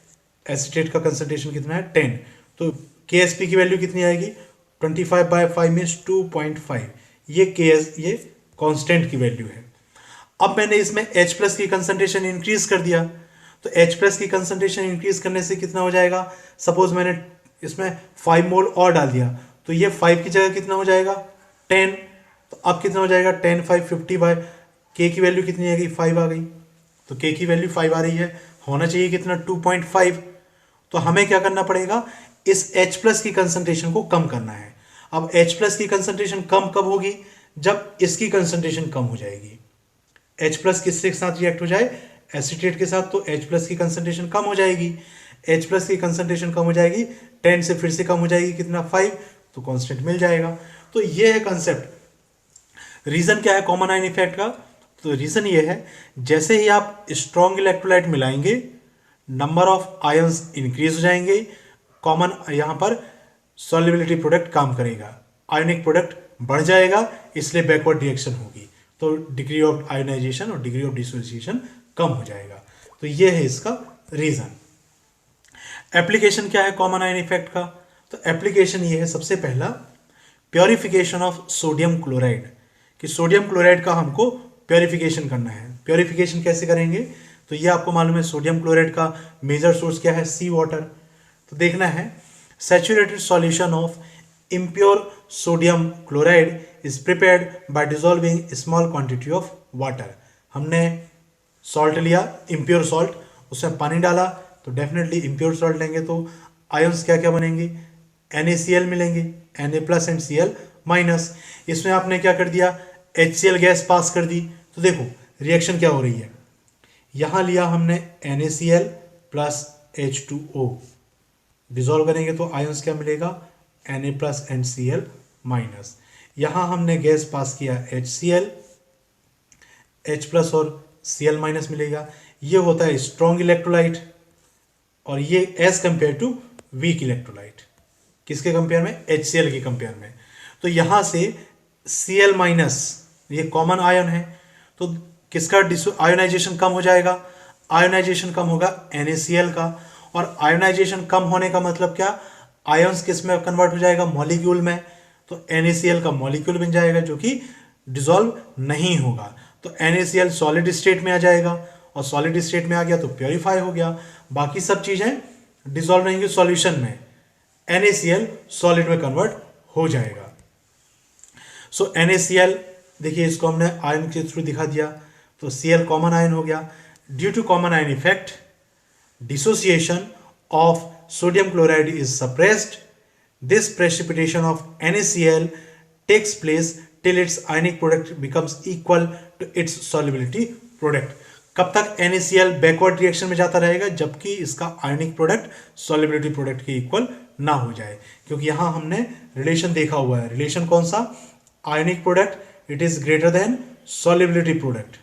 A: एसीटेट का कंसंट्रेशन कितना है 10, तो KSP की वैल्यू कितनी आएगी 25/5 मीन्स 2.5। ये कांस्टेंट की वैल्यू है। अब मैंने इसमें H प्लस की कंसंट्रेशन इंक्रीज कर दिया तो H प्लस की कंसंट्रेशन इंक्रीज करने से कितना हो जाएगा, सपोज मैंने इसमें 5 मोल और डाल दिया तो ये 5 की जगह कितना हो जाएगा 10। तो अब कितना हो जाएगा 10 5 50 बाय K की वैल्यू कितनी आएगी 5 आ गई। तो K की वैल्यू 5 आ रही है, होना चाहिए कितना 2.5। तो हमें क्या करना पड़ेगा, इस H प्लस की कंसंट्रेशन को कम करना है। अब H प्लस की कंसंट्रेशन कम कब होगी, जब इसकी कंसंट्रेशन कम हो जाएगी। H प्लस किसके साथ रिएक्ट हो जाए, एसीटेट के साथ, तो H प्लस की कंसंट्रेशन कम हो जाएगी। H प्लस की कंसंट्रेशन कम हो जाएगी, 10 से फिर से कम हो जाएगी कितना 5, तो कांस्टेंट मिल जाएगा। तो ये है कंसेप्ट। रीजन क्या है कॉमन आयन इफेक्ट का, तो रीजन ये है जैसे ही आप स्ट्रॉन्ग इलेक्ट्रोलाइट मिलाएंगे नंबर ऑफ आयंस इंक्रीज हो जाएंगे, कॉमन यहां पर सॉल्युबिलिटी प्रोडक्ट काम करेगा, आयनिक प्रोडक्ट बढ़ जाएगा, इसलिए बैकवर्ड रिएक्शन होगी, तो डिग्री ऑफ आयोनाइजेशन और डिग्री ऑफ डिसोसिएशन कम हो जाएगा। तो ये है इसका रीजन। एप्लीकेशन क्या है कॉमन आयन इफेक्ट का, तो एप्लीकेशन ये है सबसे पहला प्योरिफिकेशन ऑफ सोडियम क्लोराइड, कि सोडियम क्लोराइड का हमको प्योरिफिकेशन करना है। प्योरिफिकेशन कैसे करेंगे, तो ये आपको मालूम है सोडियम क्लोराइड का मेजर सोर्स क्या है, सी वाटर। तो देखना है saturated solution of impure sodium chloride is prepared by dissolving small quantity of water। हमने सॉल्ट लिया impure सॉल्ट, उसमें पानी डाला तो डेफिनेटली impure सॉल्ट लेंगे तो आयंस क्या क्या बनेंगे, NaCl मिलेंगे, Na plus and Cl minus. इसमें आपने क्या कर दिया, HCl गैस पास कर दी, तो देखो रिएक्शन क्या हो रही है, यहां लिया हमने NaCl प्लस H2O, डिजोल्व करेंगे तो आयंस क्या मिलेगा, Na plus and Cl minus. यहां हमने गैस पास किया HCl, H प्लस और Cl माइनस मिलेगा। ये होता है स्ट्रॉन्ग इलेक्ट्रोलाइट और ये as compare to weak electrolyte, किसके कंपेयर में, HCl के कंपेयर में। तो यहां से Cl माइनस ये कॉमन आयन है तो किसका आयोनाइजेशन कम हो जाएगा, आयोनाइजेशन कम होगा NaCl का, और आयोनाइजेशन कम होने का मतलब क्या, आयंस किस में कन्वर्ट हो जाएगा, मॉलिक्यूल में, तो NaCl का मॉलिक्यूल बन जाएगा जो कि डिसॉल्व नहीं होगा। तो NaCl सॉलिड स्टेट में आ जाएगा और सॉलिड स्टेट में आ गया तो प्योरीफाई हो गया, बाकी सब चीजें डिसॉल्व रहेंगी सॉल्यूशन में, NaCl सॉलिड में कन्वर्ट हो जाएगा। सो NaCl देखिए इसको हमने आयन के थ्रू दिखा दिया, तो Cl कॉमन आयन हो गया। Due to common ion effect dissociation of sodium chloride is suppressed. This precipitation of NaCl takes place till its ionic product becomes equal to its solubility product। कब तक NaCl backward reaction में जाता रहेगा, जबकि इसका ionic product solubility product के equal ना हो जाए, क्योंकि यहाँ हमने रिलेशन देखा हुआ है। रिलेशन कौन सा? Ionic product it is greater than solubility product,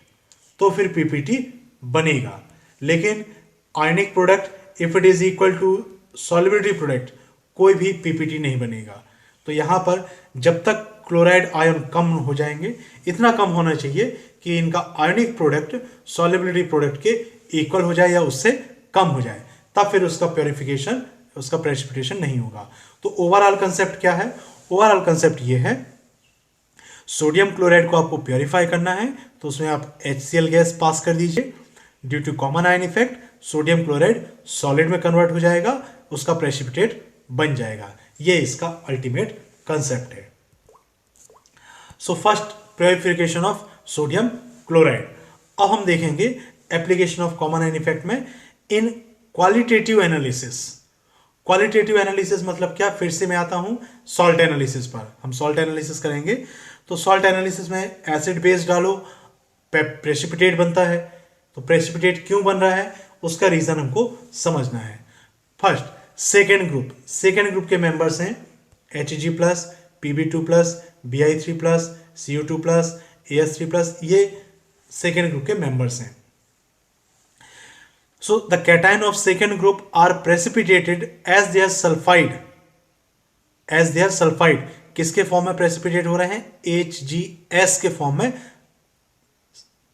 A: तो फिर पीपीटी बनेगा। लेकिन ionic product if it is equal to solubility product, कोई भी पीपीटी नहीं बनेगा। तो यहाँ पर जब तक क्लोराइड आयन कम हो जाएंगे, इतना कम होना चाहिए कि इनका आयनिक प्रोडक्ट सॉल्युबिलिटी प्रोडक्ट के इक्वल हो जाए या उससे कम हो जाए, तब फिर उसका प्योरिफिकेशन, उसका प्रेसिपिटेशन नहीं होगा। तो ओवरऑल कंसेप्ट क्या है? ओवरऑल कंसेप्ट ये है, सोडियम क्लोराइड को आपको प्योरीफाई करना है तो उसमें आप HCl गैस पास कर दीजिए। Due to common ion effect sodium chloride solid में कन्वर्ट हो जाएगा, उसका प्रेसिपिटेट बन जाएगा। ये इसका अल्टीमेट कंसेप्ट है। So first purification of sodium chloride. अब हम देखेंगे application of common ion effect में in qualitative analysis. Qualitative analysis मतलब क्या? फिर से मैं आता हूं सॉल्ट एनालिसिस पर। हम सॉल्ट एनालिसिस करेंगे तो सॉल्ट एनालिसिस में एसिड बेस डालो, प्रेसिपिटेट बनता है। तो प्रेसिपिटेट क्यों बन रहा है उसका रीजन हमको समझना है। फर्स्ट सेकेंड ग्रुप के मेंबर्स हैं Hg plus, Pb2 plus, Bi3 plus, Cu2 plus, AS3 plus, ये सेकेंड ग्रुप के मेंबर्स हैं। So the cation of second group are precipitated as their sulfide, किसके फॉर्म में प्रेसिपिटेट हो रहे हैं? HgS के फॉर्म में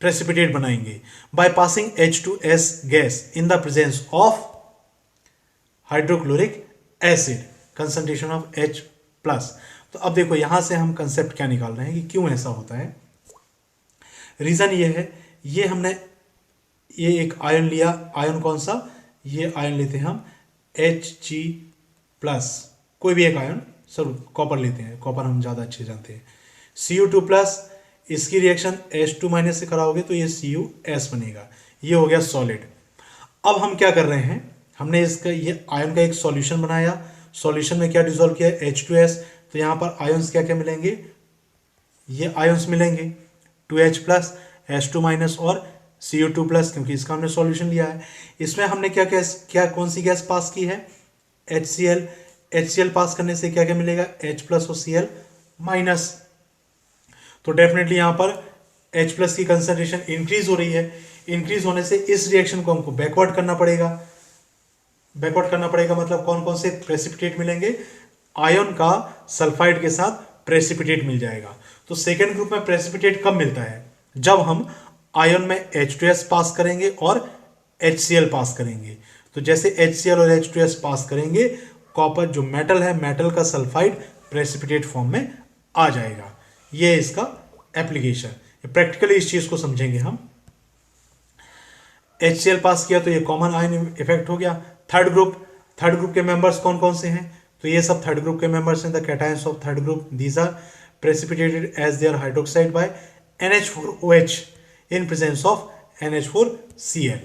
A: प्रेसिपिटेट बनाएंगे by passing H2S gas in the presence of hydrochloric acid, concentration of H plus. तो अब देखो यहां से हम कंसेप्ट क्या निकाल रहे हैं कि क्यों ऐसा होता है। रीजन ये है, ये हमने ये एक आयन लिया, आयन कौन सा? ये आयन लेते हैं हम Hg प्लस, कोई भी एक आयन, सर कॉपर लेते हैं, कॉपर हम ज़्यादा अच्छे जानते हैं। Cu2 प्लस, इसकी रिएक्शन H2 माइनस से कराओगे तो ये CuS बनेगा, ये हो गया सॉलिड। अब हम क्या कर रहे हैं, हमने इसका ये आयन का एक सॉल्यूशन बनाया, सॉल्यूशन में क्या डिसॉल्व किया? H2S। तो यहाँ पर आयन्स क्या क्या मिलेंगे? ये आयन्स मिलेंगे 2H प्लस, H2 माइनस और Cu2 प्लस, क्योंकि इसका हमने सॉल्यूशन लिया है। इसमें हमने क्या कौन सी गैस पास की है? HCl पास करने से क्या क्या मिलेगा? H प्लस और Cl माइनस। तो डेफिनेटली यहां पर H प्लस की कंसंट्रेशन इंक्रीज हो रही है, इंक्रीज होने से इस रिएक्शन को हमको बैकवर्ड करना पड़ेगा। मतलब कौन कौन से प्रेसिपिटेट मिलेंगे? आयन का सल्फाइड के साथ प्रेसिपिटेट मिल जाएगा। तो सेकेंड ग्रुप में प्रेसिपिटेट कब मिलता है? जब हम आयन में H2S पास करेंगे और HCl पास करेंगे। तो जैसे HCl और H2S पास करेंगे, कॉपर जो मेटल है, मेटल का सल्फाइड प्रेसिपिटेट फॉर्म में आ जाएगा। ये इसका एप्लीकेशन। प्रैक्टिकली इस चीज को समझेंगे हम। HCl पास किया तो ये कॉमन आयन इफेक्ट हो गया। थर्ड ग्रुप के मेंबर्स कौन कौन से हैं? तो ये सब थर्ड ग्रुप के मेंबर्स हैं। The cations of third group these are precipitated as their hydroxide by NH4OH in presence of NH4Cl।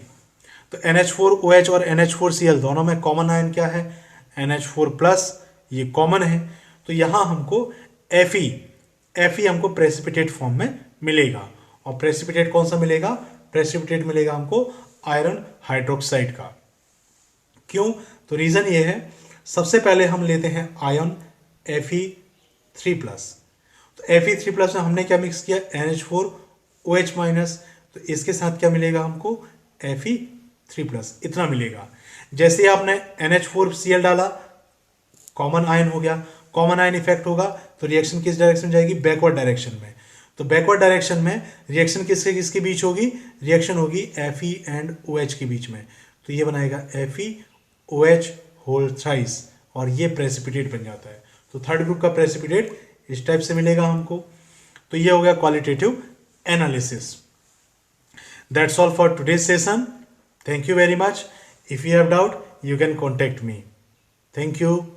A: तो NH4OH और NH4Cl दोनों में कॉमन आयन क्या है? NH4 प्लस, ये कॉमन है। तो यहां हमको Fe हमको प्रेसिपिटेट फॉर्म में मिलेगा। और प्रेसिपिटेट कौन सा मिलेगा? प्रेसिपिटेट मिलेगा हमको आयरन हाइड्रोक्साइड का। क्यों? तो रीजन ये है, सबसे पहले हम लेते हैं आयन Fe3 प्लस। तो Fe3 प्लस में हमने क्या मिक्स किया? NH4OH minus. तो इसके साथ क्या मिलेगा हमको? Fe3 प्लस, इतना मिलेगा। जैसे ही आपने NH4Cl डाला, कॉमन आयन हो गया। कॉमन आयन इफेक्ट होगा तो रिएक्शन किस डायरेक्शन में जाएगी? बैकवर्ड डायरेक्शन में। तो बैकवर्ड डायरेक्शन में रिएक्शन किसके बीच होगी? रिएक्शन होगी Fe एंड OH के बीच में। तो ये बनाएगा FeOH होल थ्राइस और ये प्रेसिपिटेट बन जाता है। तो थर्ड ग्रुप का प्रेसिपिटेट इस टाइप से मिलेगा हमको। तो ये हो गया qualitative analysis. That's all for today's session. Thank you very much. If you have doubt you can contact me. Thank you.